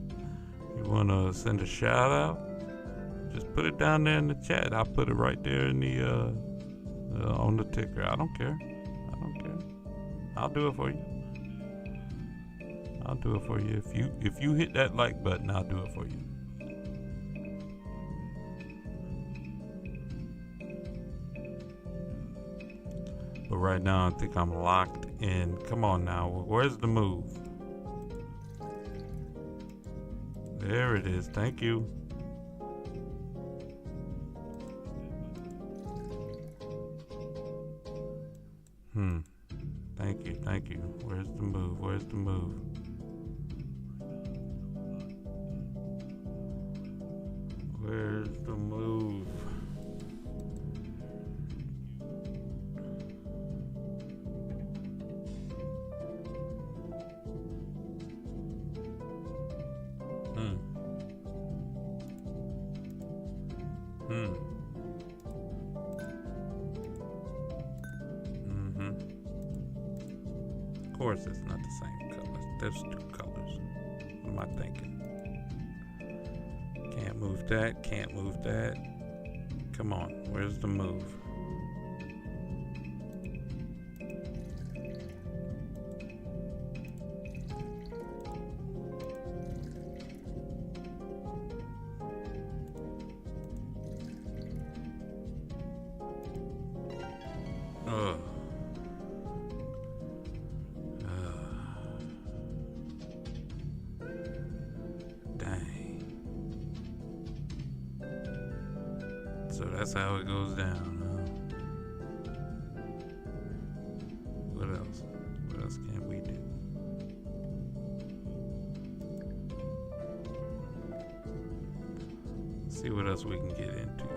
send a shout out? Just put it down there in the chat. I'll put it right there in the on the ticker. I don't care. I'll do it for you. If you hit that like button, I'll do it for you. But right now, I think I'm locked in. Come on now, where's the move? There it is. Thank you. Thank you. Where's the move? Where's the move? Of course it's not the same colors. There's two colors. What am I thinking? Can't move that, can't move that. Come on, where's the move? So that's how it goes down, huh? What else? What else can we do? See what else we can get into.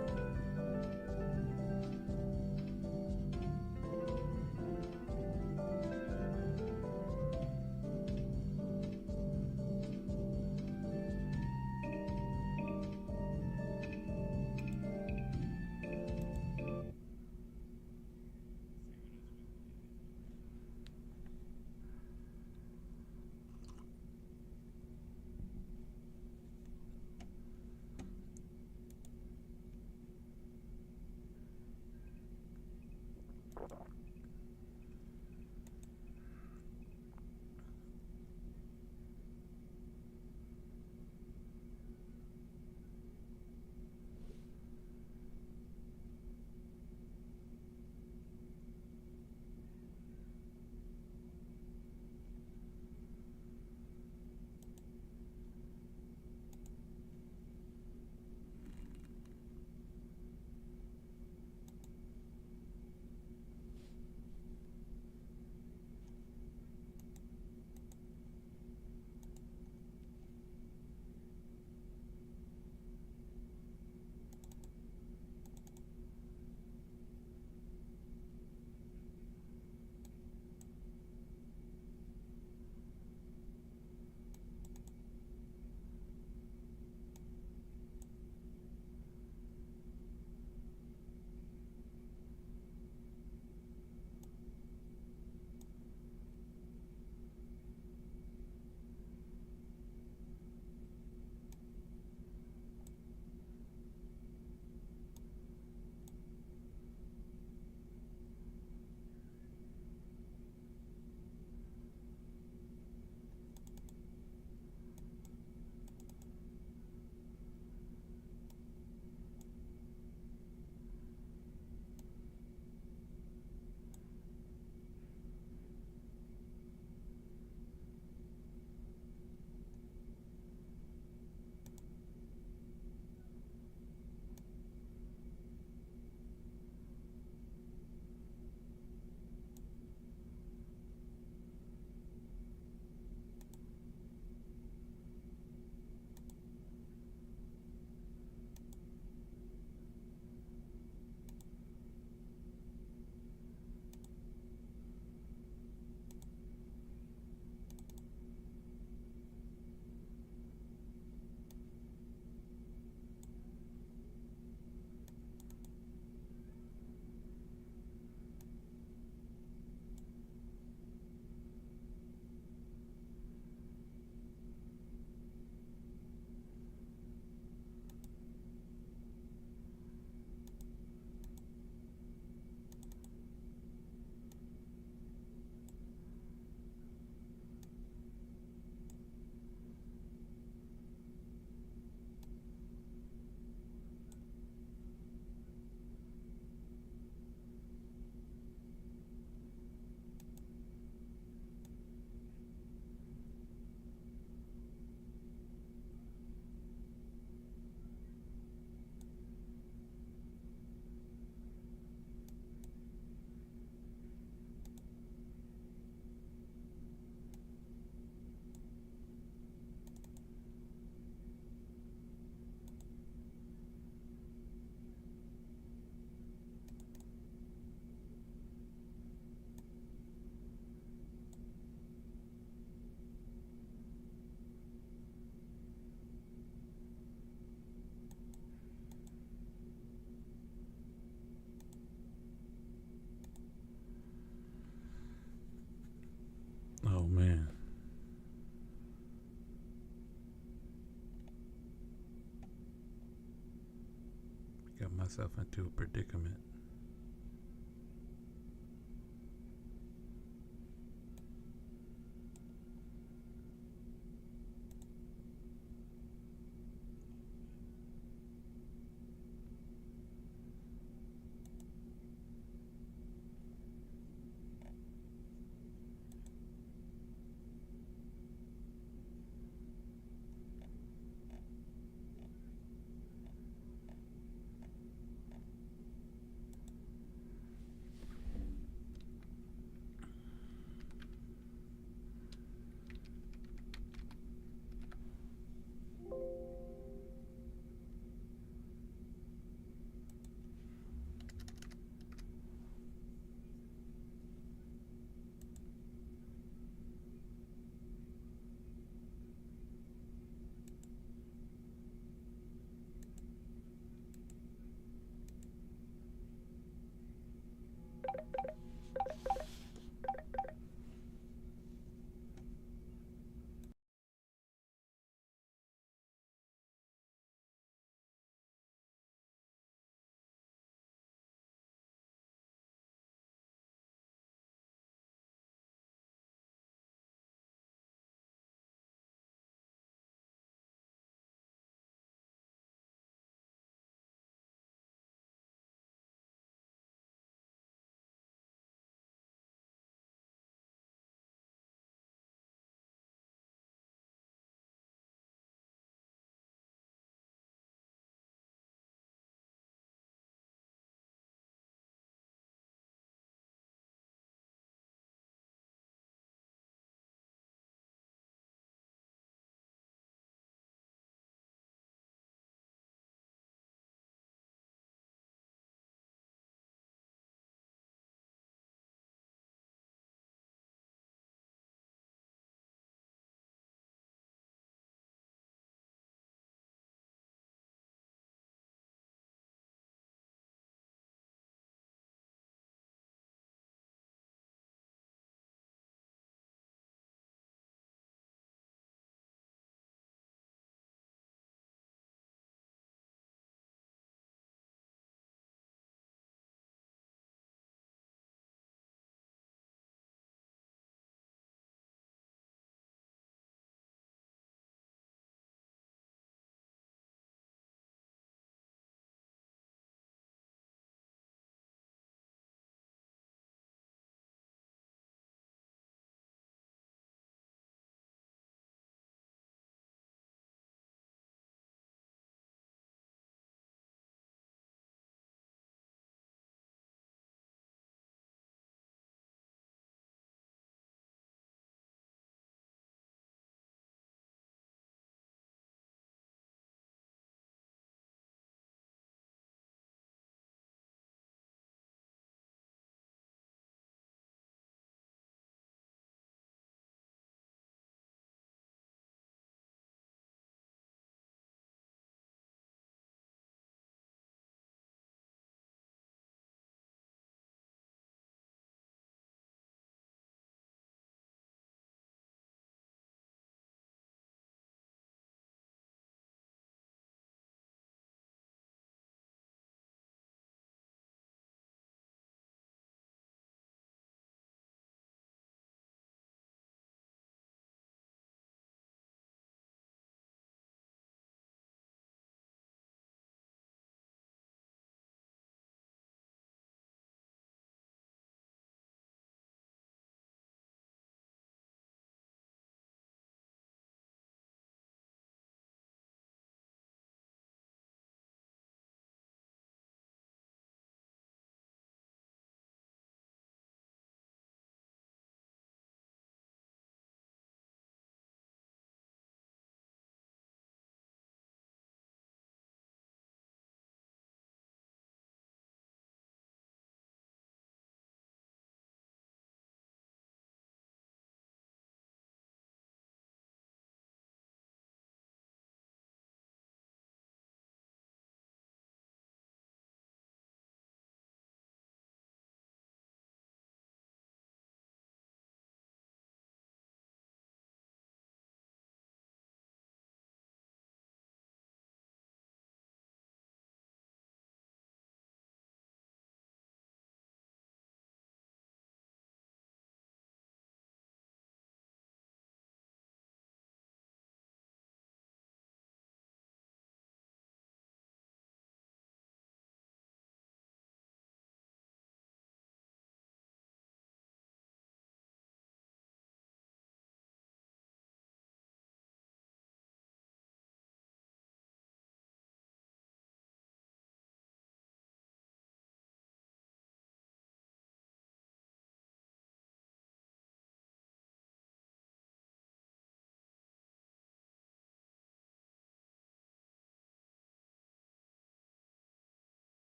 myself into a predicament.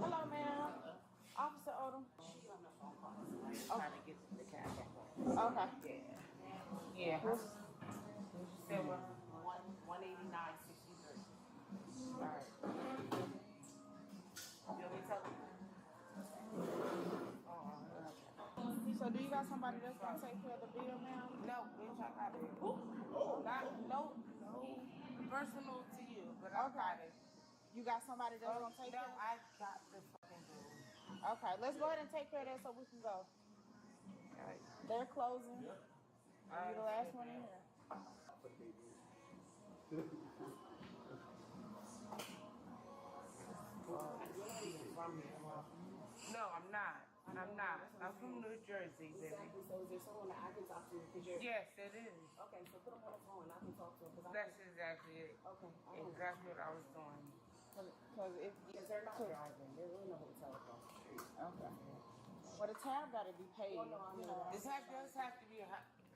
Hello, ma'am. Officer Odom. Okay. Okay. Yeah. Said what? 189.63. All right. You want me to tell them? So do you got somebody that's gonna take care of the bill, ma'am? No, bitch, I got it. No personal to you, but I got it. You got somebody that's gonna take care of it? No, I got the fucking bill. Okay, let's go ahead and take care of that so we can go. Right. They're closing. You're the last one in here. No, I'm not. I'm from New Jersey, baby. So is there someone that I can talk to? Yes, it is. Okay, so put them on the phone and I can talk to them. That's exactly it. Okay. Exactly what I was doing. Because if they're not driving, they're in the hotel across the street. Okay. Well, the tab got to be paid. Well, no, the tab does have to be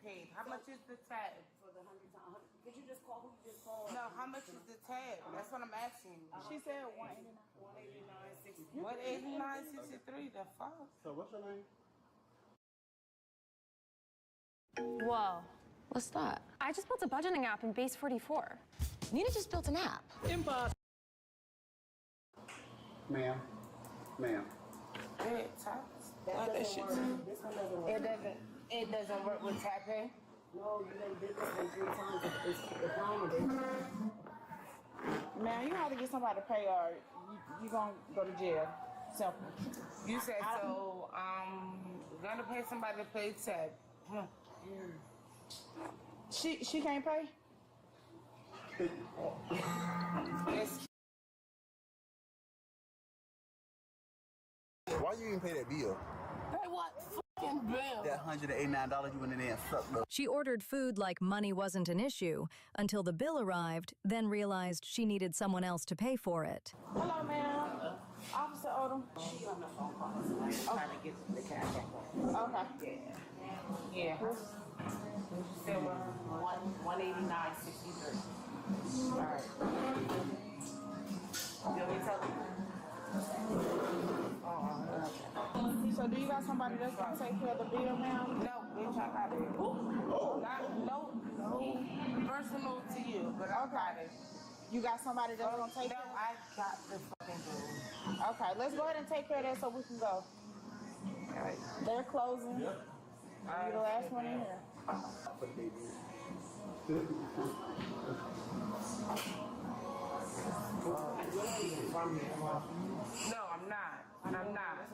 paid. How much is the tab? For the 100 times. Could you just call who you just called? No, how much is the tab? That's what I'm asking. She said 189.63. 189.63. The fuck? So what's your name? Whoa. What's that? I just built a budgeting app in Base 44. Nina just built an app. Impossible. Ma'am. That doesn't work. This one doesn't work. It doesn't work with tap pay? No, you done did this one 3 times. It's accountable. Man, you have to get somebody to pay or you're going to go to jail. Simple. You said so, gonna pay somebody to pay tap. She can't pay? Why you even pay that bill? Pay what fucking bill? That $189 you went in there and sucked up. She ordered food like money wasn't an issue until the bill arrived, then realized she needed someone else to pay for it. Hello, ma'am. Officer Odom. She on the phone call. Trying to get the cash back. Okay. Yeah. Still 189.63. All right. You want me to tell them? Oh, okay. got somebody that's gonna take care of the bill, ma'am? No, bitch, I got it. No, personal to you, but I got it. You got somebody that's gonna take care of it? No, I got the fucking bill. Okay, let's go ahead and take care of that so we can go. All right. They're closing. Yep. You're the last one in here. No, I'm not.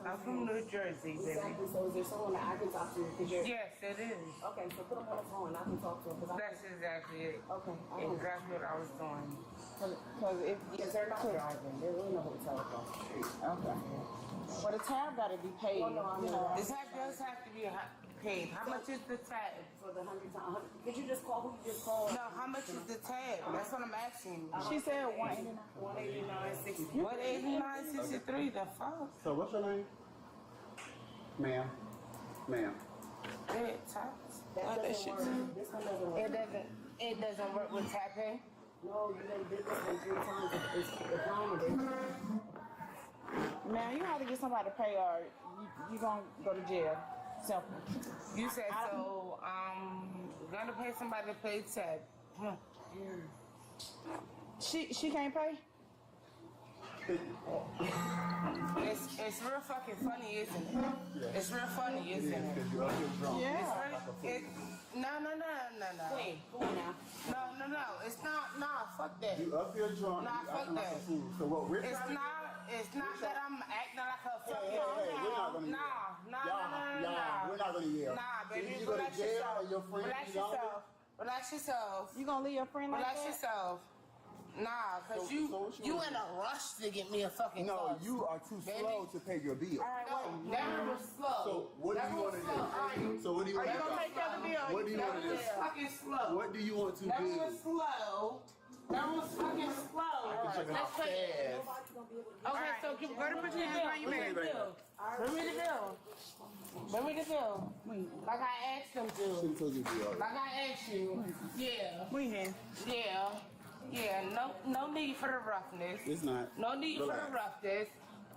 I'm from New Jersey, baby. Exactly. So is there someone that I can talk to? Yes, it is. Okay, so put them on the phone and I can talk to them. That's exactly it. Okay. Exactly what I was doing. Because they're not driving. They're in the hotel across the street. Okay. Well, the tab got to be paid. Well, no, the tab does have to be paid. How much is the tab? For the 100 times. Did you just call? Who you just called? No, how much is the tab? That's what I'm asking. She said 189.63. 189.63. The fuck? So what's your name? Ma'am. Red taps. That doesn't work. This one doesn't work. It doesn't work with tapping? No, you done did this one 3 times. It's accountable. Man, you have to get somebody to pay or you gonna go to jail. Simple. You said so, gonna pay somebody to pay tab. She can't pay? It's real fucking funny, isn't it? Yeah. It's real funny, isn't it? Yeah. No. Wait, come on now. No. It's not. Nah, fuck that. You up here drunk. Nah, fuck that. So what we're It's not that I'm acting like a fucking. Hey, we're not gonna Nah. We're not gonna yell. Nah, baby, you go to jail or your friend Relax yourself. You gonna leave your friend like that? Relax yourself. Nah, cause you in a rush to get me a fucking No, you are too slow to pay your bill. All right, wait. That was slow. So what do you want to do? So what do you want to do? Are you gonna take care of the bill? What do you want to do? That was fucking slow. What do you want to do? That was slow. That was fucking slow. Let's pay it. Okay, so go to put your bill. Bring me the bill. Bring me the bill. Like I asked them to. Like I asked you. Yeah. Yeah, no need for the roughness. It's not. No need for the roughness.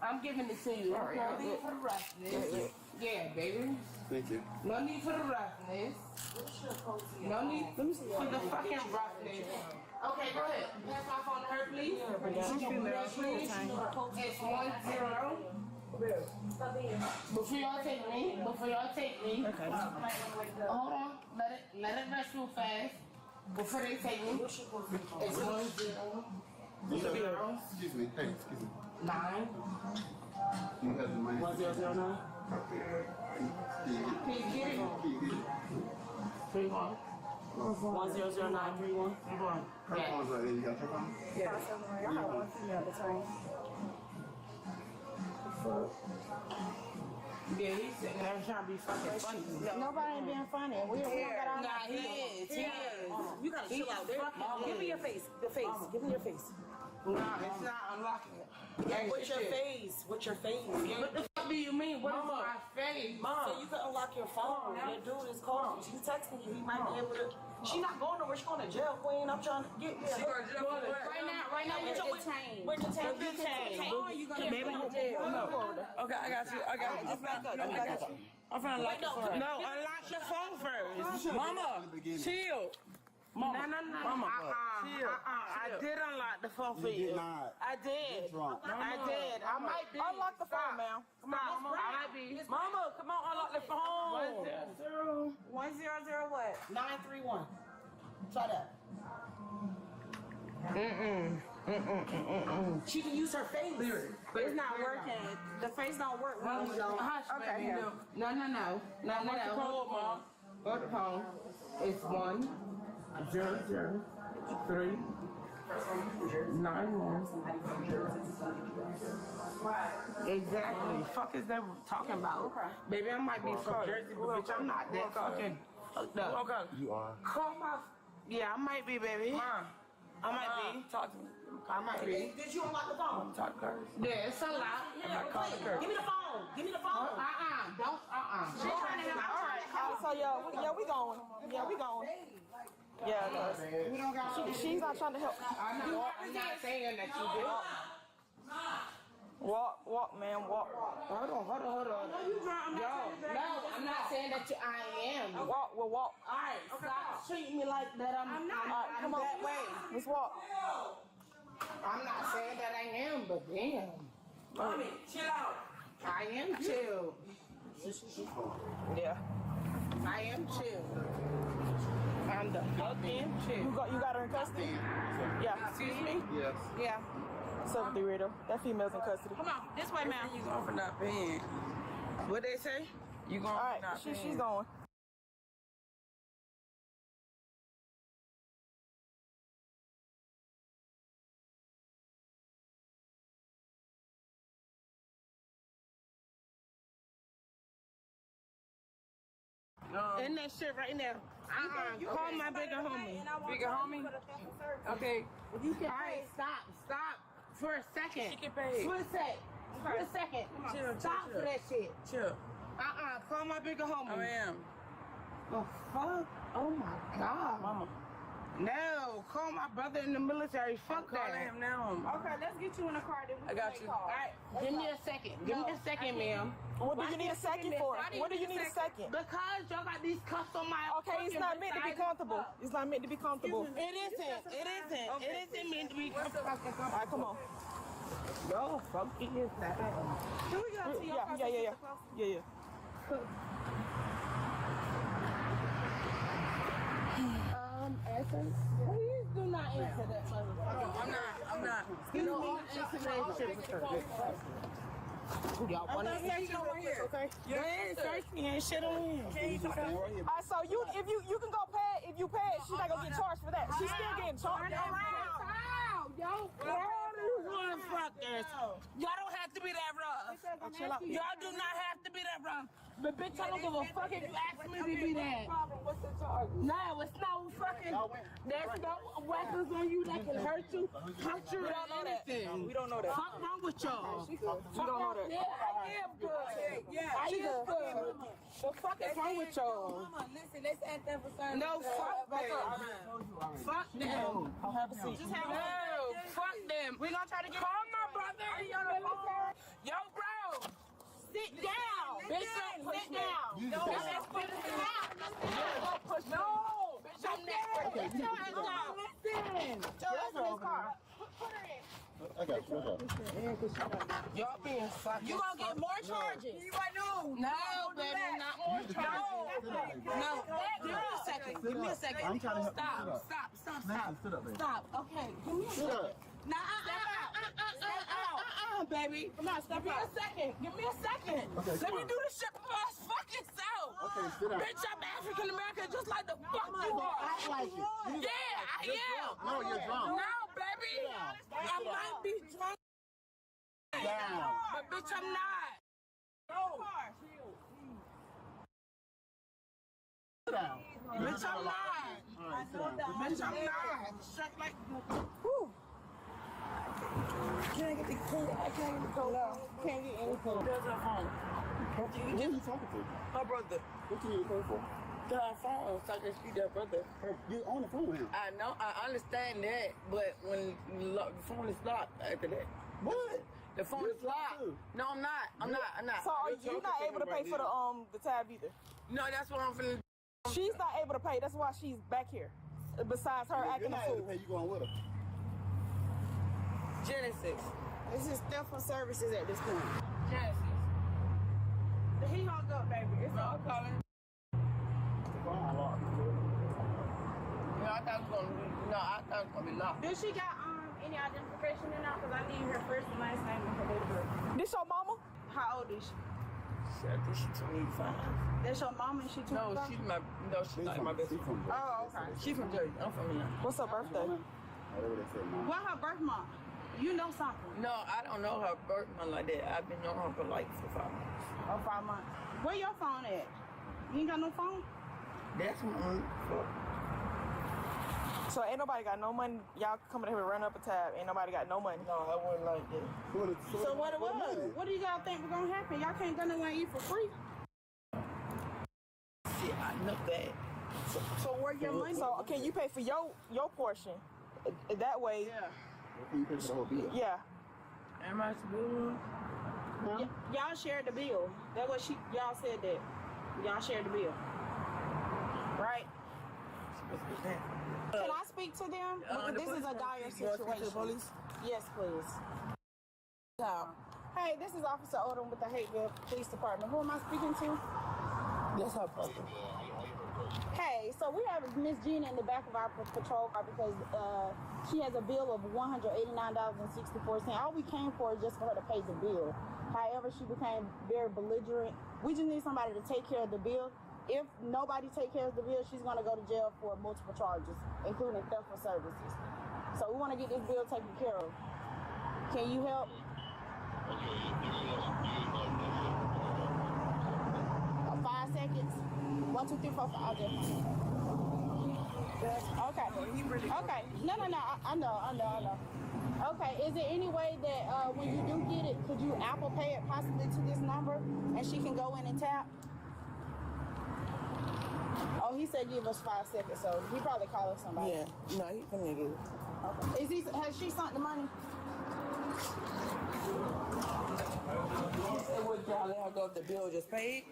I'm giving it to you. No need for the roughness. Yeah, baby. Thank you. No need for the roughness. No need for the fucking roughness. Okay, go ahead. Pass my phone to her, please. It's 10. Before y'all take me. Okay. Hold on. Let it rest real fast. Before they take me, it's 10. Excuse me. Hey, excuse me. 9. You have the money. 1009. Can you get it? 31. 100931. Her phone's right there. You got your phone? Yeah. I have one for you at the time. Yeah, he's sitting there trying to be fucking funny. Nobody ain't being funny. We don't got our Nah, he is. You gotta chill out there. Give me your face. The face. Give me your face. Nah, it's not unlocking it. What's your face? What's your face? What the fuck do you mean? What is my face? Mom. So you can unlock your phone. That dude is calling. She's texting you. He might be able to. She's not going nowhere. She's going to jail, Queen. I'm trying to get there. She's going to jail. Right now, you're detained. We're detained. Are you going to be in jail? Okay, I got you. Just back up. I got you. I'm trying to unlock your phone. No, unlock your phone first. Mama, chill. Mama, no. Mama, chill. I did unlock the phone for you. Did not. I did. I did. I might be. Unlock the phone, ma'am. Come on, Mama. I might be. Mama, come on, unlock the phone. 100 what? 931. Try that. She can use her face. It's not working. The face don't work. Okay, here. No. Hold, Mom. Hold the phone. It's 1 0 0 3 9 1. Exactly. Fuck is they talking about? Baby, I might be from Jersey, but bitch, I'm not that fucking fucked up. Okay. You are. Call my. Yeah, I might be, baby. I might be. Talk to me. I might be. Did you unlock the phone? Talk to her. Yeah, it's unlocked. Give me the phone. Give me the phone. Don't. She's trying to help. All right. So, we going. We going. Yeah, she's not trying to help. I'm not saying that you did. Walk walk, man, walk. Hold on. Yo, no, I'm not saying that I am. Walk, we'll walk. All right, stop treating me like that. I'm not. All right, come on. That way. Let's walk. I'm not saying that I am, but damn. Mommy, chill out. I am chill. Yeah. I am chill. I'm the fucking chill. You got her in custody? Yeah. Excuse me? Yes. Yeah. 73 Rito. That female's in custody. Come on, this way, ma'am. You going for not paying? What they say? You going for not paying? She's going. In that shit right now. Call my bigger homie. Bigger homie? Okay. Alright, stop. For a second. She can pay. For a second. Chill. Stop for that shit. Chill. Call my bigger homie. I am. Oh, fuck. Oh, my God. Mama. No, call my brother in the military. Fuck that. Calling him now. Okay, let's get you in the car. Then we I got you. All right, give me a second. Give me a second, ma'am. What do you need a second for? What do you need a second? Because y'all got these cuffs on my. Okay, it's not meant to be comfortable. It's not meant to be comfortable. It isn't. It isn't meant to be comfortable. All right, come on. Yo, funky is that? Can we go to your car? Yeah. Essence, please do not answer that motherfucker. I'm not. Excuse me, answer that shit. Y'all want to see you right here? Okay. Go ahead, search me. Ain't shit on here. Alright, so if you can go pay it. If you pay it, she's not gonna get charged for that. She's still getting charged. Yo, y'all don't have to be that rough. Y'all do not have to be that rough. But bitch, I don't give a fuck if you ask me to be that. What's the charge? No, it's no fucking. There's no weapons on you that can hurt you, punch you, or anything. We don't know that. Fuck wrong with y'all. We don't know that. Yeah, I am good. Yeah, I am good. The fuck is wrong with y'all? Mama, listen, let's ask them for something. No, fuck them. Fuck them. I'll have a seat. No, fuck them. We gonna try to get. Call my brother. Yo, bro. Sit down. Bitch, sit down. No, let's put it down. No. Bitch, I'm next. Listen. Tell us in this car. Put her in. I got you. Y'all being fucking. You gonna get more charges. No, baby, not more charges. No. Give me a second. I'm trying to help. Stop. Okay. Give me a second. Nah, baby. Come on, step out. Give me a second. Okay, Let me do this shit for my fucking self. Okay, sit down. Bitch, I'm African American just like the fuck you are. Act like it. Yeah, I am. No, you're drunk. No, baby. I might be drunk. Down. But bitch, I'm not. No. Sit down. Bitch, I'm not. All right, sit down. Bitch, I'm not. Struck like. Whew. Can I get the code? I can't get the code. No, can't get any code. There's her phone. Who are you talking to? Her brother. What you need a code for? Her phone, so I can speak to her brother. You're on the phone with him. I know, I understand that, but when the phone is locked after that. What? The phone is locked. No, I'm not. So you're not able to pay for the tab either? No, that's what I'm finna do. She's not able to pay. That's why she's back here. Besides her acting a fool. You going with her? Genesis. This is stuff for services at this point. Genesis. He hung up, baby. It's all calling. I thought it was gonna be locked. Does she got any identification in now? Because I need her first and last name and her date of birth. This your mama? How old is she? I think she's 25. That's your mama and she 25? No, she's not my best friend. Oh, okay. She's from Jersey. I'm from here. What's her birthday? What her birth month? You know something? No, I don't know her birth month like that. I've been knowing her for 5 months. Oh, 5 months. Where your phone at? You ain't got no phone? That's one. So ain't nobody got no money. Y'all coming here to run up a tab. Ain't nobody got no money. No, I wouldn't like that. So what it was? What do y'all think was gonna happen? Y'all can't go nowhere and eat for free. Shit, I know that. So where your money? So can you pay for your portion? That way. Yeah. Can you pay for the whole bill? Yeah. Am I supposed? Y'all shared the bill. That's what y'all said that. Y'all shared the bill. Right? Can I speak to them? This is a dire situation. Police? Yes, please. Hey, this is Officer Odom with the Hateville Police Department. Who am I speaking to? That's her brother. Hey, so we have Miss Gina in the back of our patrol car because she has a bill of $189.64. All we came for is just for her to pay the bill. However, she became very belligerent. We just need somebody to take care of the bill. If nobody takes care of the bill, she's going to go to jail for multiple charges, including theft of services. So we want to get this bill taken care of. Can you help? 5 seconds. 1, 2, 3, 4, 5. I'll just. Okay. Okay. No. I know. Okay. Is there any way that when you do get it, could you Apple Pay it possibly to this number and she can go in and tap? Oh, he said give us 5 seconds, so he probably called somebody. Yeah. No, he couldn't get it. Okay. Has she sent the money? Would y'all let her go if the bill just paid?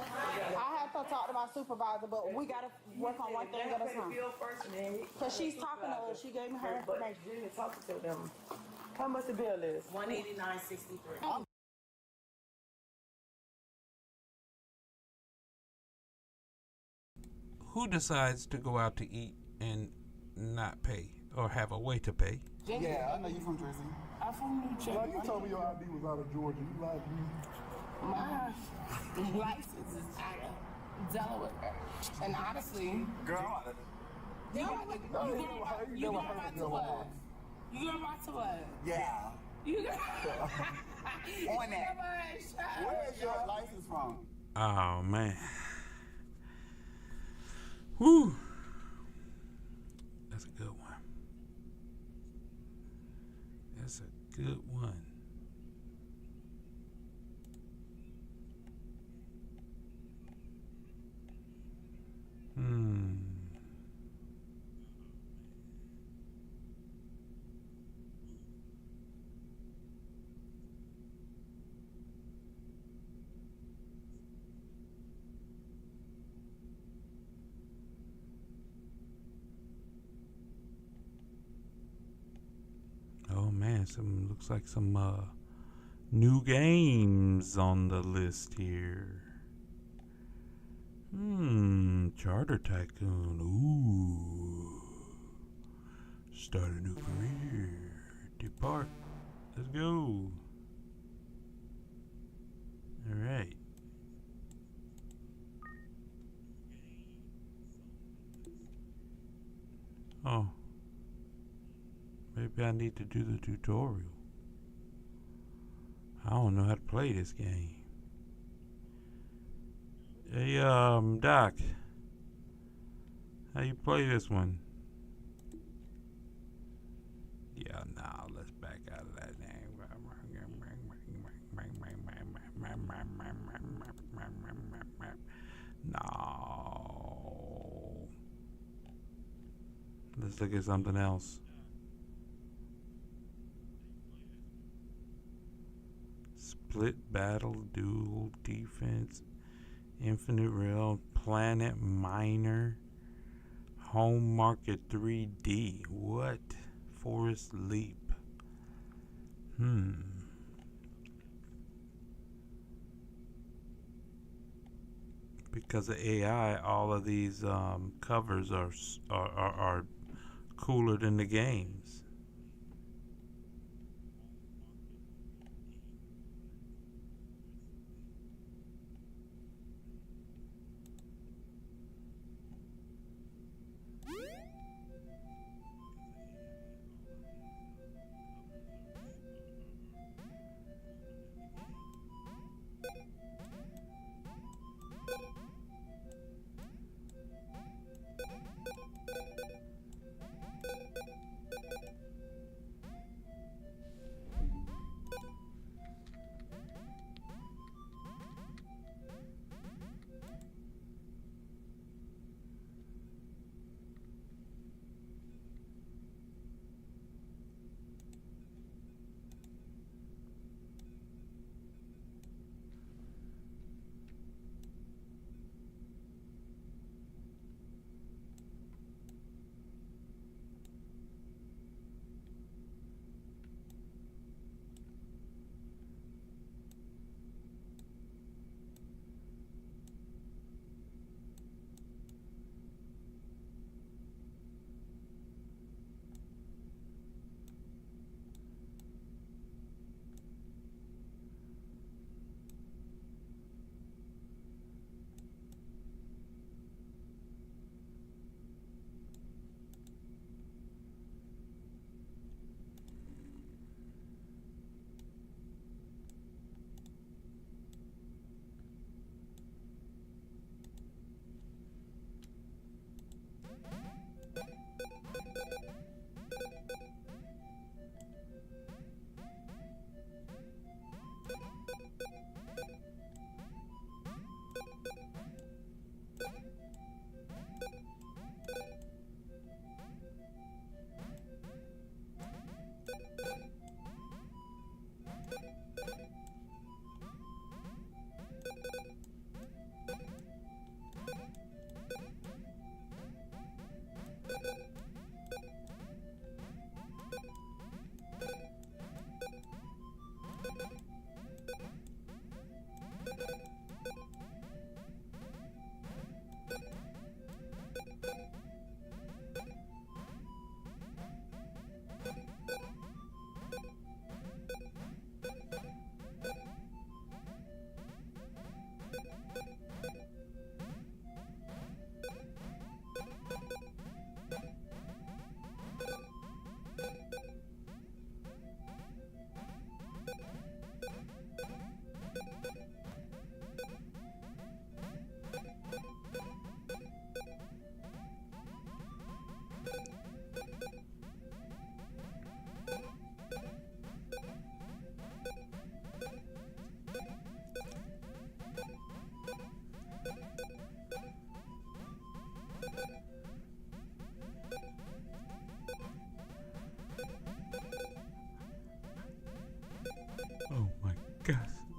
I have to talk to my supervisor, but we got to work on one thing at a time. Because she's talking to her. She gave me her information. You're talking to them. How much the bill is? $189.63. Who decides to go out to eat and not pay or have a way to pay? Yeah, I know you from Jersey. I'm from New Jersey. Like you told me your ID was out of Georgia. You lied to me. My license is out of Delaware. And honestly, Girl, you going back to what? You going back to what? yeah. You got On that. Where is your license from? Oh, man. Whew. That's a good one. That's a good one. Oh man, looks like some new games on the list here. Charter Tycoon. Ooh. Start a new career. Depart. Let's go. Alright. Oh. Maybe I need to do the tutorial. I don't know how to play this game. Hey, Doc. How you play this one? Yeah, nah, let's back out of that name. No. Let's look at something else. Split battle, dual defense, infinite rail, planet miner, home market 3D. What? Forest leap. Because of AI, all of these covers are cooler than the games.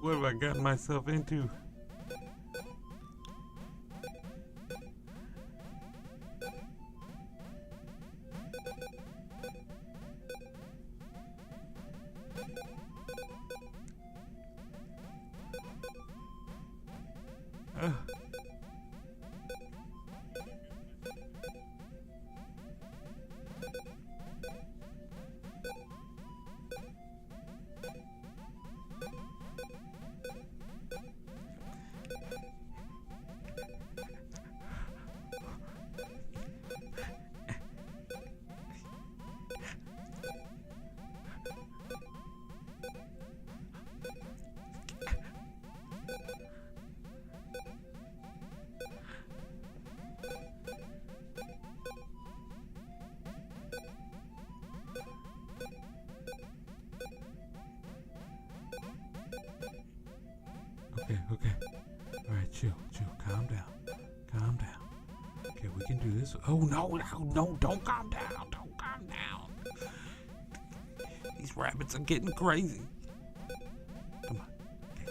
What have I gotten myself into? Okay. All right, chill. Calm down. Okay, we can do this. Oh, no, don't calm down. These rabbits are getting crazy. Come on. We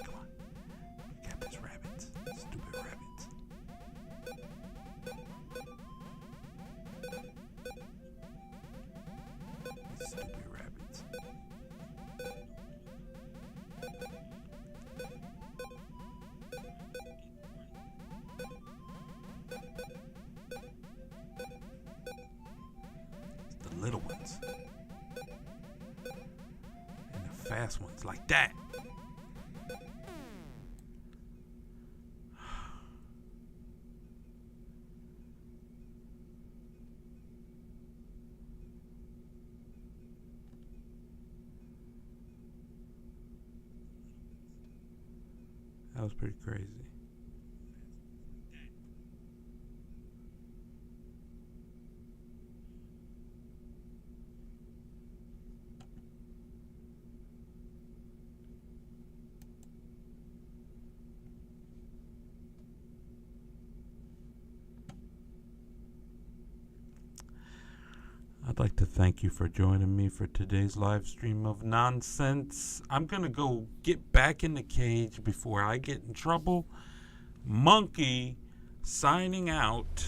got these rabbits. Stupid rabbits. These stupid rabbits. The little ones. And the fast ones like that. That was pretty crazy. I'd like to thank you for joining me for today's live stream of nonsense. I'm going to go get back in the cage before I get in trouble. Monkey signing out.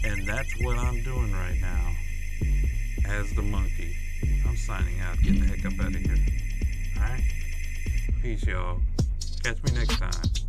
And that's what I'm doing right now as the monkey. I'm signing out. Getting the heck up out of here. Alright? Peace, y'all. Catch me next time.